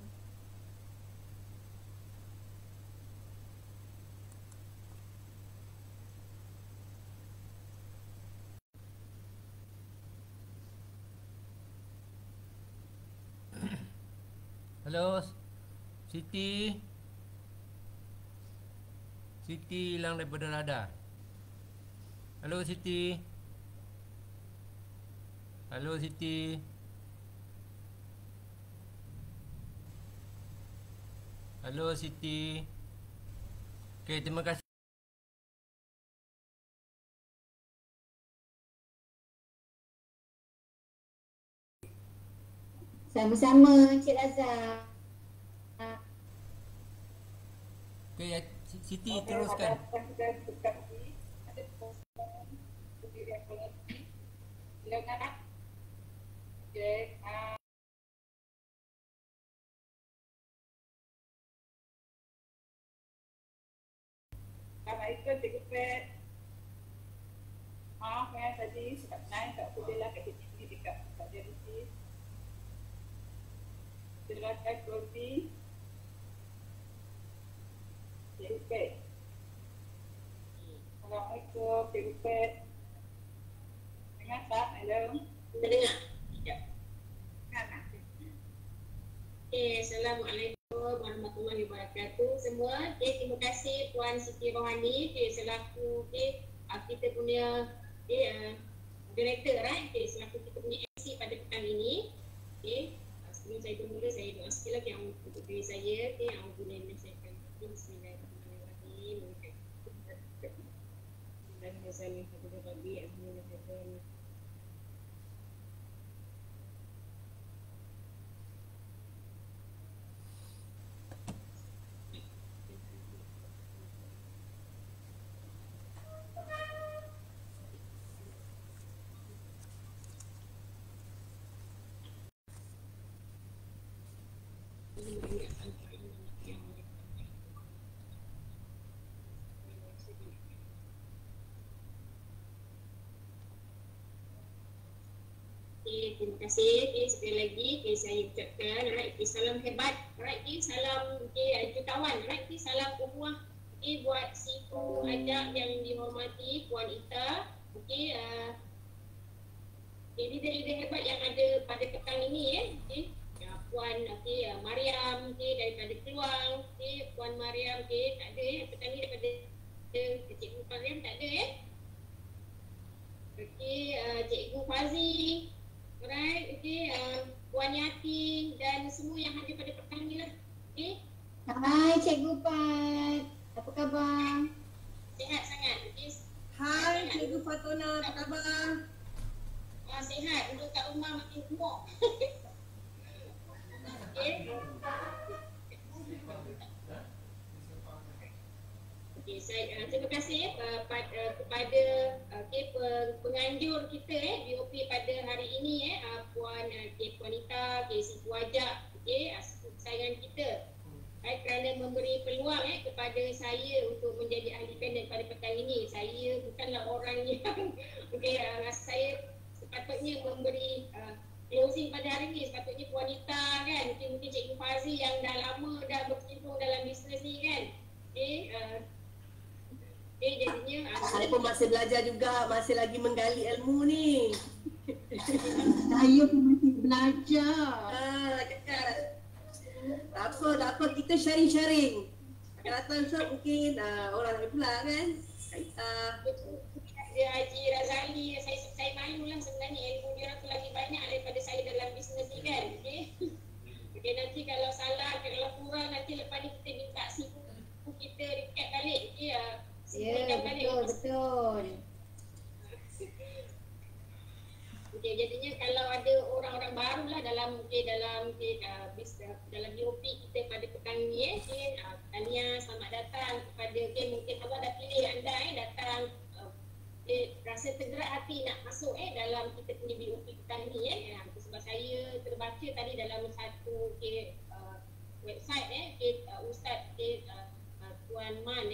Halo Siti. Siti hilang daripada radar. Halo Siti. Halo Siti. Halo Siti. Okey, terima kasih. Sama-sama Encik Razak. Okey, Siti teruskan. Assalamualaikum Cikgu Pet. Maaf tadi sebab naik tak boleh lah kat sini dekat JDC. Silakan Kofi. Cikgu Pet. Assalamualaikum Cikgu Pet. Dengar tak? Hello? Dengar. Ya. Kan? Assalamualaikum warahmatullahi wabarakatuh semua. Terima kasih Puan Siti Rohani selaku kita punya director selaku kita punya MC pada pekan ini. Sebelum saya bermula, saya doa sekali lagi untuk diri saya. Alhamdulillah saya akan bismillahirrahmanirrahim. Bismillahirrahmanirrahim. terima kasih. Okay, sekali lagi saya ucapkan, alright, salam hebat, alright, salam jutawan, alright, salam ukhuwah buat si Kru Ajak yang dihormati Puan Ita. Leader-leader hebat yang ada pada petang ini Puan Mariam daripada Keluang, Puan Mariam tak ada petang ni daripada Cikgu Mariam tak ada Cikgu Fazi, alright, Puan Yati dan semua yang ada pada petang ni lah. Hai Cikgu Pat, apa khabar? Sihat sangat. Hai Cikgu Fatona, apa khabar? Sihat, duduk kat rumah makin gemuk. Saya terima kasih kepada penganjur kita BOP pada hari ini Puan Ita, si Wajak, saingan kita, kerana memberi peluang kepada saya untuk menjadi ahli panel pada petang ini. Saya bukanlah orang yang rasa saya sepatutnya memberi closing pada hari ini. Sepatutnya Puan Ita kan, mungkin Cikgu Fazi yang dah lama dah berkecimpung dalam bisnes ni kan. Jadinya saya pun masih belajar juga, masih lagi menggali ilmu ni. Saya pun masih belajar. Tak apa, kita sharing-sharing. Akan datang mungkin orang lain pula kan. Dia Haji Razali, saya malu lah sebenarnya, ilmu dia tu lagi banyak daripada saya dalam bisnes ni kan. Nanti kalau salah, kalau kurang, nanti lepas ni kita minta si kita recap balik. Betul. Jadinya kalau ada orang-orang baru lah dalam BOP kita pada petang ni Tania, selamat datang kepada mungkin Allah dah pilih anda datang rasa tergerak hati nak masuk dalam kita punya BOP petang ni sebab saya terbaca tadi dalam satu website Ustaz Tuan Man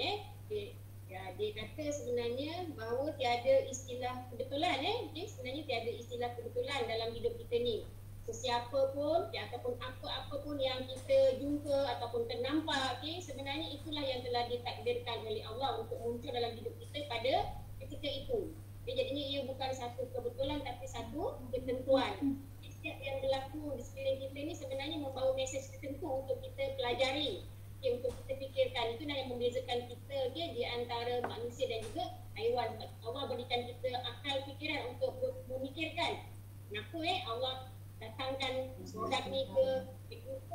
dia kata sebenarnya bahawa tiada istilah kebetulan sebenarnya tiada istilah kebetulan dalam hidup kita ni. Sesiapa pun ataupun apa-apa pun yang kita jumpa ataupun ternampak sebenarnya itulah yang telah ditakdirkan oleh Allah untuk muncul dalam hidup kita pada ketika itu. Jadinya ia bukan satu kebetulan tapi satu ketentuan. Setiap yang berlaku di sekeliling kita ni sebenarnya membawa mesej tertentu untuk kita pelajari. Untuk kita fikirkan, itulah yang membezakan kita di antara manusia dan juga haiwan. Allah berikan kita akal fikiran untuk memikirkan kenapa Allah datangkan produk ni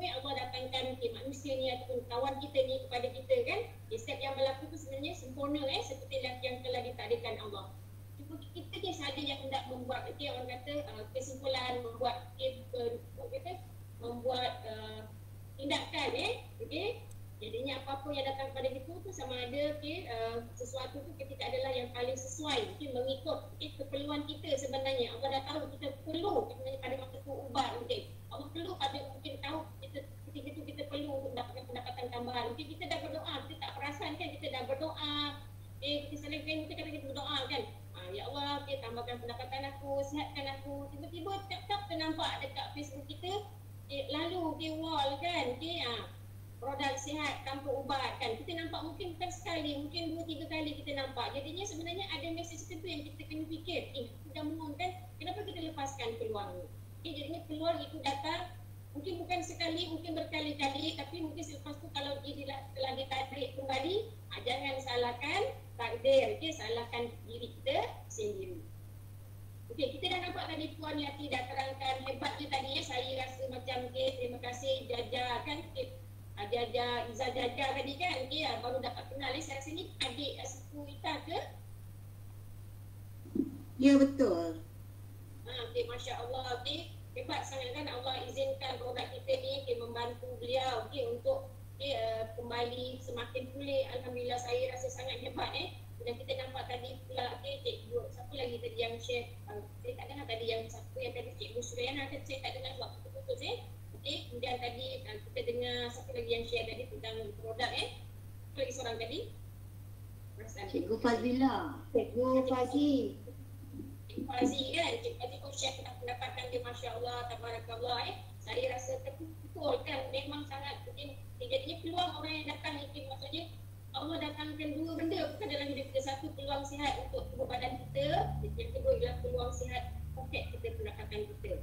Allah datangkan manusia ni ataupun kawan kita ni kepada kita kan. Setiap yang berlaku tu sebenarnya sempurna seperti yang telah ditakdirkan Allah. Kita sahaja yang hendak membuat orang kata kesimpulan, membuat tindakan Jadinya apa-apa yang datang kepada kita tu sama ada sesuatu tu ketika adalah yang paling sesuai mengikut keperluan kita sebenarnya. Allah dah tahu kita perlu sebenarnya pada masa tu ubah Allah perlu pada mungkin tahu ketika tu kita perlu untuk mendapatkan pendapatan tambahan. Mungkin kita dah berdoa, kita tak perasan kan kita dah berdoa. Kita selesai mungkin kadang kita berdoa kan. Ya Allah, tambahkan pendapatan aku, sihatkan aku. Tiba-tiba tap-tap ternampak dekat Facebook kita lalu wall kan produk sihat tanpa ubat kan. Kita nampak mungkin bukan sekali, mungkin 2-3 kali kita nampak. Jadinya sebenarnya ada mesej tertentu yang kita kena fikir. Kita mohon kan, kenapa kita lepaskan peluang ni? Jadinya peluang itu datang mungkin bukan sekali, mungkin berkali-kali, tapi mungkin selepas tu kalau dia telah ditarik kembali, jangan salahkan takdir, salahkan diri kita sendiri. Kita dah nampak tadi Puan Yati dah terangkan hebatnya tadi saya rasa macam terima kasih Jaja kan, Iza Jaja tadi kan, baru dapat kenal saya rasa ni adik sepupu Ita ke? Ya betul. Masya Allah, hebat sangat kan Allah izinkan produk kita ni membantu beliau untuk kembali semakin pulih. Alhamdulillah, saya rasa sangat hebat dan kita nampak tadi pula cikgu, siapa lagi tadi yang share, saya tak dengar tadi yang siapa yang tadi Cikgu Suryana kan, saya tak dengar waktu putus kemudian tadi kita dengar siapa lagi yang share tadi tentang produk lagi seorang tadi Cikgu Fazila, Cikgu Fazi kan, Cikgu Fazi pun share tentang pendapatan dia, Masya tabarakallah saya rasa terpukul kan, memang sangat mungkin jadinya peluang orang yang datang mungkin maksudnya Allah datangkan dua benda bukan dalam hidup kita. Satu, peluang sihat untuk tubuh badan kita. Yang kedua ialah peluang sihat poket kita, pendapatan kita.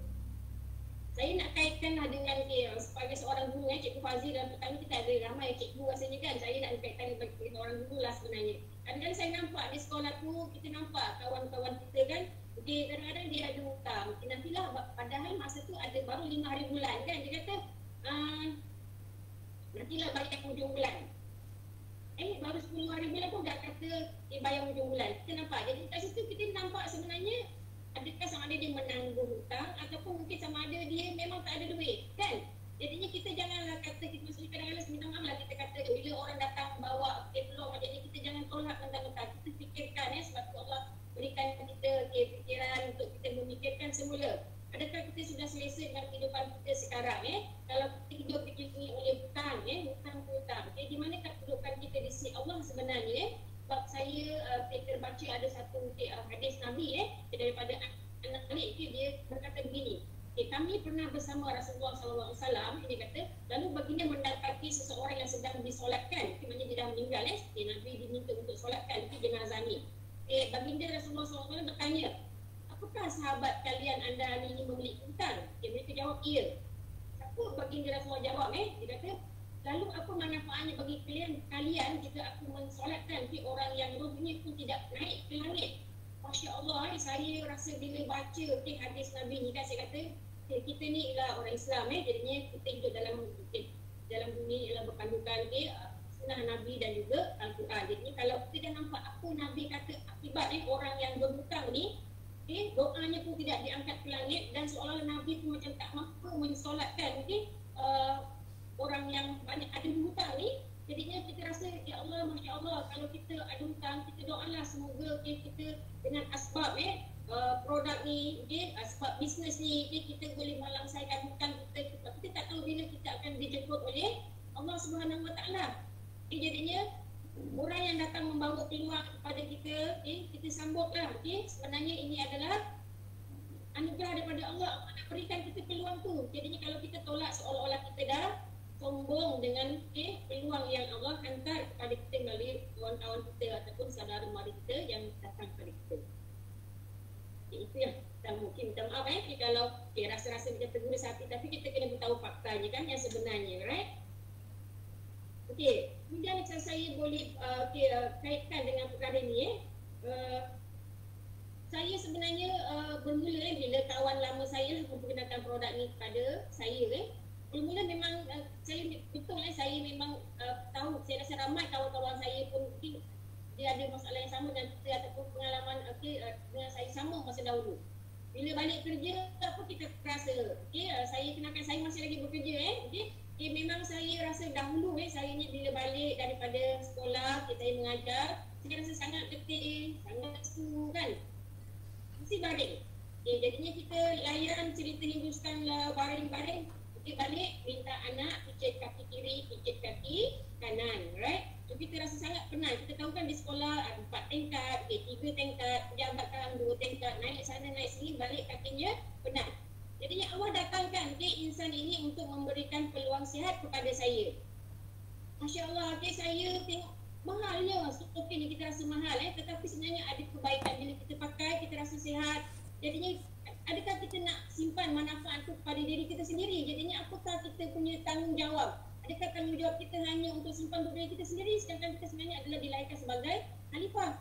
Saya nak kaitkanlah dengan sebagai seorang guru Cikgu Fazil, dalam pertama kita ada ramai cikgu rasanya kan. Saya nak kaitkan dengan seorang guru lah sebenarnya. Kadang-kadang saya nampak di sekolah tu, kita nampak kawan-kawan kita kan, okay, kadang-kadang dia ada hutang. Nantilah padahal masa tu ada baru 5 hari bulan kan. Dia kata, nantilah bayar hujung bulan. Baru 10 hari bulan pun dah kata bayar hujung bulan. Kita nampak. Jadi kat situ kita nampak sebenarnya adakah sama ada dia menanggung hutang ataupun mungkin sama ada dia memang tak ada duit kan. Jadinya kita janganlah kata, kita maksudnya kadang-kadang minta maaf lah kita kata bila orang datang bawa peluang, jadi kita jangan tolak mentah-mentah. Kita fikirkan sebab tu Allah berikan kita fikiran untuk kita memikirkan semula. Adakah kita sudah selesa dalam kehidupan kita sekarang kalau kita hidup dikelilingi oleh hutang hutang di manakah kedudukan kita di sisi Allah sebenarnya. Sebab saya terbaca ada satu hadis Nabi daripada anak Malik dia berkata begini, kami pernah bersama Rasulullah SAW, dia kata, lalu baginda mendapati seseorang yang sedang disolatkan, maknanya dia dah meninggal Nabi diminta untuk solatkan jenazah ni. Baginda Rasulullah SAW bertanya, apakah sahabat kalian anda hari ini memiliki hutang? Mereka jawab, iya. Apa baginda Rasulullah jawab? Dia kata, lalu apa manfaatnya bagi kalian jika aku mensolatkan orang yang rohnya pun tidak naik ke langit? Masya Allah, saya rasa bila baca hadis Nabi ni kan, saya kata kita ni ialah orang Islam jadinya kita hidup dalam bumi ialah berpandukan sunnah Nabi dan juga Al-Quran. Jadinya kalau kita dah nampak apa Nabi kata akibat orang yang berhutang ni, doanya pun tidak diangkat ke langit dan seolah-olah Nabi pun macam tak mampu mensolatkan orang yang banyak ada hutang ni. Jadinya kita rasa, ya Allah, Masya Allah, kalau kita ada hutang, kita doalah semoga kita dengan asbab produk ni, asbab bisnes ni, kita boleh melangsaikan hutang kita. Kita tak tahu bila kita akan dijemput oleh Allah Subhanahu Wa Taala. Jadinya orang yang datang membawa peluang kepada kita, kita sambutlah. Sebenarnya ini adalah anugerah daripada Allah. Allah nak berikan kita peluang tu. Jadinya kalau kita tolak seolah-olah kita dah sombong dengan peluang yang Allah hantar kepada kita melalui kawan-kawan kita ataupun saudara mara kita yang datang kepada kita. Itu yang kita mungkin minta maaf kalau rasa-rasa macam tegur sapi, tapi kita kena beritahu faktanya kan yang sebenarnya, right? Okey, kemudian saya boleh kaitkan dengan perkara ini. Saya sebenarnya bermula bila kawan lama saya memperkenalkan produk ni kepada saya. Mula-mula memang saya betul saya memang tahu, saya rasa ramai kawan-kawan saya pun mungkin dia ada masalah yang sama dengan kita ataupun pengalaman dengan saya sama masa dahulu. Bila balik kerja apa kita rasa, saya kenalkan saya masih lagi bekerja memang saya rasa dahulu saya ni bila balik daripada sekolah saya mengajar, saya rasa sangat letih, sangat lesu kan. Mesti baring. Jadinya kita layan cerita Hindustan lah baring-baring. Kita balik minta anak pijit kaki kiri, pijit kaki kanan, right? So kita rasa sangat penat. Kita tahu kan di sekolah ada 4 tingkat, 3 tingkat, jabatan 2 tingkat, naik sana naik sini, balik kakinya penat. Jadinya Allah datangkan insan ini untuk memberikan peluang sihat kepada saya. Masya Allah, saya tengok mahalnya stoknya ni, kita rasa mahal tetapi sebenarnya ada kebaikan bila kita pakai, kita rasa sihat. Jadinya adakah kita nak simpan manfaat itu kepada diri kita sendiri? Jadinya apakah kita punya tanggungjawab? Adakah tanggungjawab kita hanya untuk simpan untuk diri kita sendiri sedangkan kita sebenarnya adalah dilahirkan sebagai khalifah?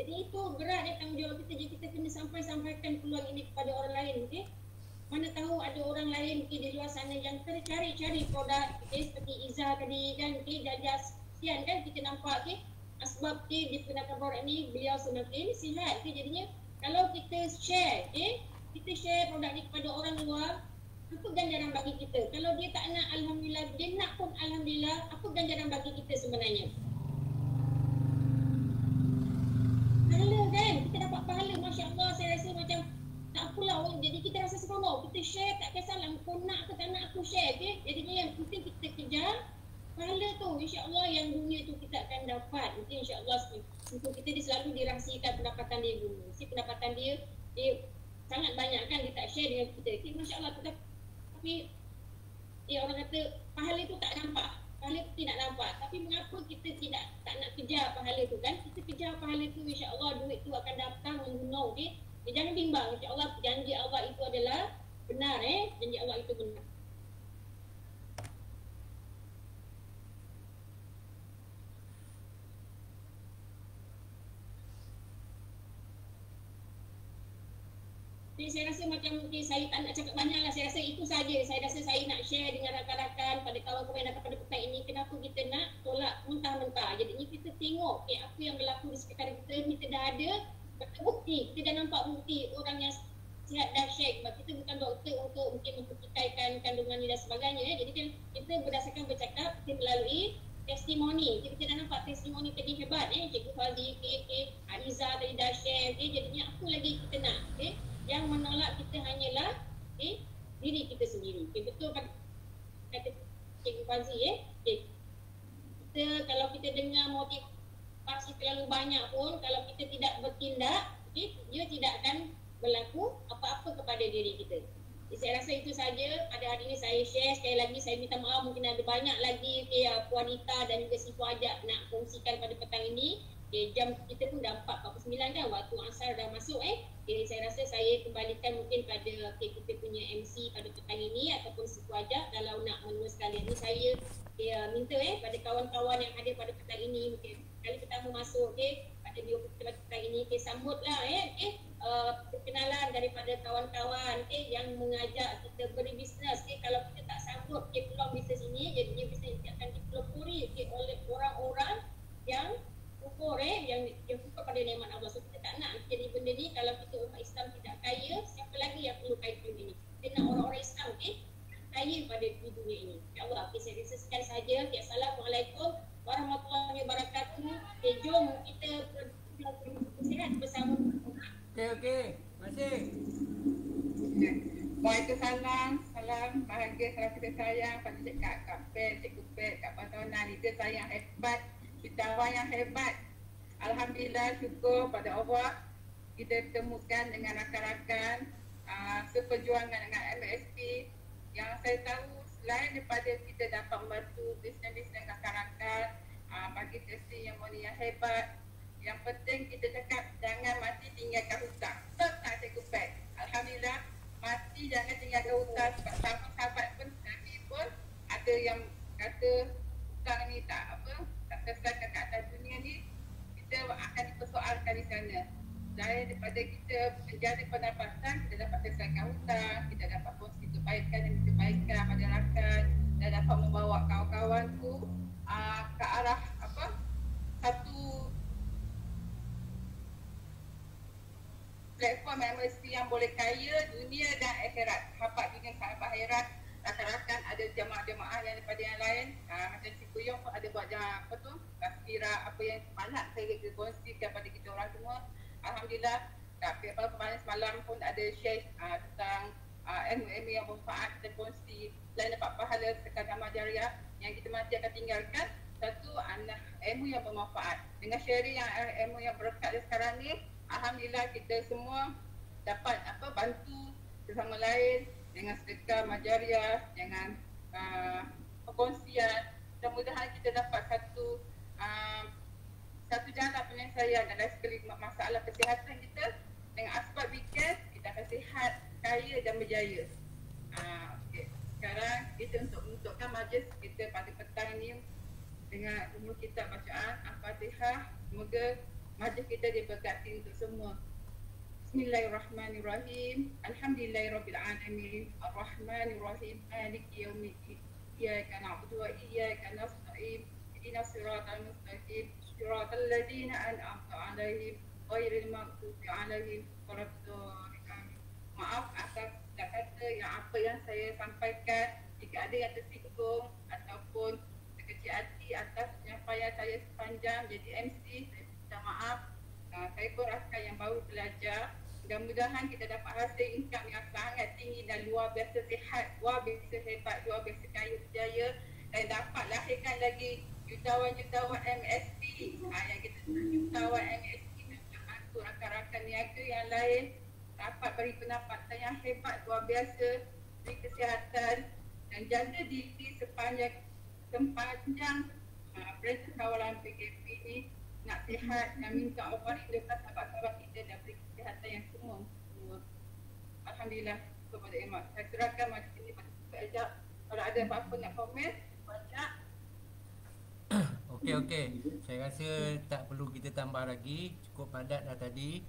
Jadi itu berat tanggungjawab kita. Jadi kita kena sampaikan peluang ini kepada orang lain. Mana tahu ada orang lain di luar sana yang cari produk seperti Izzah tadi kan, dan sekian kan kita nampak asbab di perkenalkan produk ini beliau semakin sihat. Jadinya kalau kita share, kita share produk ni kepada orang luar, apa ganjaran bagi kita? Kalau dia tak nak, alhamdulillah. Dia nak pun, alhamdulillah. Apa ganjaran bagi kita sebenarnya? Pahala kan? Kita dapat pahala, Masya Allah. Saya rasa macam tak apalah. Jadi kita rasa seronok. Kita share, tak kisahlah. Kau nak ke tak nak, aku share. Jadinya yang penting kita kejar pahala tu. Insya Allah yang dunia tu kita akan dapat. Mungkin insya Allah untuk kita dia selalu dirahsiakan pendapatan dia dulu. Si pendapatan dia sangat banyak kan dia tak share dengan kita. Okay, Masya Allah, tapi orang kata pahala itu tak nampak, pahala itu tidak nampak. Tapi mengapa kita tak nak kejar pahala itu kan? Kita kejar pahala itu, insya Allah duit itu akan datang mengunung. Okay? Jangan bimbang, insya Allah janji Allah itu adalah benar. Janji Allah itu benar. Jadi saya rasa macam saya tak nak cakap banyak lah. Saya rasa itu saja. Saya rasa saya nak share dengan rakan-rakan pada kawan-kawan yang pada petang ini. Kenapa kita nak tolak mentah-mentah. Jadinya kita tengok apa yang berlaku di sekitar kita. Kita dah ada bukti. Kita dah nampak bukti orang yang sihat dah share. Sebab kita bukan doktor untuk mungkin mempertikaikan kandungan ni dan sebagainya. Jadi kan kita berdasarkan bercakap, kita melalui testimoni. Jadi kita dah nampak testimoni tadi hebat. Cikgu Fazi, Aiza tadi dah share. Jadinya apa lagi kita nak? Yang menolak kita hanyalah diri kita sendiri. Betul kata Cikgu Fazi. Kita kalau kita dengar motivasi terlalu banyak pun, kalau kita tidak bertindak, dia tidak akan berlaku apa-apa kepada diri kita. Jadi saya rasa itu saja pada hari ini saya share. Sekali lagi saya minta maaf, mungkin ada banyak lagi Puan Nita dan juga si Fuajak nak kongsikan pada petang ini. Jam kita pun dah 4:49 kan, waktu asar dah masuk. Saya rasa saya kembalikan mungkin pada kita punya MC pada petang ini ataupun si Fuajak kalau nak meneruskan. Ini saya minta pada kawan-kawan yang ada pada petang ini, mungkin kali pertama masuk pada video kita pada petang ini, sambutlah perkenalan daripada kawan-kawan yang mengajak kita berbisnes. Kalau kita tak sambut peluang bisnes ini, jadinya bisnes ini akan dipelopori oleh orang-orang yang kufur yang kufur pada nikmat Allah. So kita tak nak jadi benda ni. Kalau kita umat Islam tidak kaya, siapa lagi yang perlu kaya benda ni? Kita nak orang-orang Islam kaya pada di dunia ini. InsyaAllah. Saya rasa sekian saja. Assalamualaikum warahmatullahi wabarakatuh. Jom kita bersihat bersama. Okey. Masih. Waalaikumsalam. Salam bahagia, salam kita sayang pada Kak Pet, Cikgu Pet, Kak Pantona, leader saya yang hebat, jutawan yang hebat. Alhamdulillah, syukur pada Allah kita temukan dengan rakan-rakan seperjuangan dengan MSP yang saya tahu selain daripada kita dapat membantu bisnes-bisnes rakan-rakan, bagi testing yang mulia yang hebat. Yang penting kita cakap jangan mati tinggalkan hutang. Betul tak Cikgu Pet? Alhamdulillah, mati jangan tinggalkan hutang. Sebab sahabat pun kami pun ada yang kata hutang ni tak selesaikan kat atas dunia ni, kita akan dipersoalkan di sana. Selain daripada kita menjadi pendapatan, kita dapat selesaikan hutang, kita dapat kongsi kebaikan dan kebaikan pada rakan, dan dapat membawa kawan-kawan tu ke arah satu platform MSP yang boleh kaya dunia dan akhirat. Hafat dunia sampai akhirat. Rakan-rakan ada jemaah-jemaah yang daripada yang lain, macam si Kuyong pun ada buat tazkirah apa yang banyak saya kongsikan pada kita orang semua. Alhamdulillah, Kak Firman kemarin semalam pun ada share tentang ilmu-ilmu yang bermanfaat dan kongsi. Selain dapat pahala sekat amal jariah yang kita mati akan tinggalkan, satu anak ilmu yang bermanfaat. Dengan sharing yang ilmu yang berkat sekarang ni, alhamdulillah kita semua dapat bantu sesama lain dengan sedekah majariah, dengan perkongsian. Mudah-mudahan kita dapat satu jalan penyelesaian dalam sekali masalah kesihatan kita. Dengan asbab weekend kita akan sihat, kaya dan berjaya. Okay. Sekarang kita untuk menutupkan majlis kita pada petang ini dengan umur kita bacaan Al-Fatihah. Semoga majlis kita diberkati untuk semua. Bismillahirrahmanirrahim. Alhamdulillahirabbil alamin. Arrahmanirrahim. Maliki yaumiddin. Iyyaka na'budu wa iyyaka nasta'in. Ihdinas siratal mustaqim. Siratal ladzina an'amta 'alaihim ghairil maghdubi 'alaihim waladdallin. Maaf atas kata yang apa yang saya sampaikan, jika ada yang tersinggung ataupun terkecil hati atas penyampaian saya sepanjang jadi MC, saya minta maaf. Saya pun rakan yang baru belajar. Mudah-mudahan kita dapat hasil income yang sangat tinggi dan luar biasa sihat, luar biasa hebat, luar biasa kaya berjaya, dan dapat lahirkan lagi jutawan-jutawan MSP. Yang kita jutawan MSP untuk bantu rakan-rakan niaga yang lain dapat beri pendapatan yang hebat luar biasa dari kesihatan dan jaga diri sepanjang proses kawalan PKP ni nak sihat dan minta Allah hidupkan sahabat-sahabat kita dan beri kesihatan yang semua. Alhamdulillah kepada Emak. Saya serahkan majlis ini pada Pak Ejak. Kalau ada apa-apa nak komen, banyak. Okey. Saya rasa tak perlu kita tambah lagi. Cukup padat dah tadi.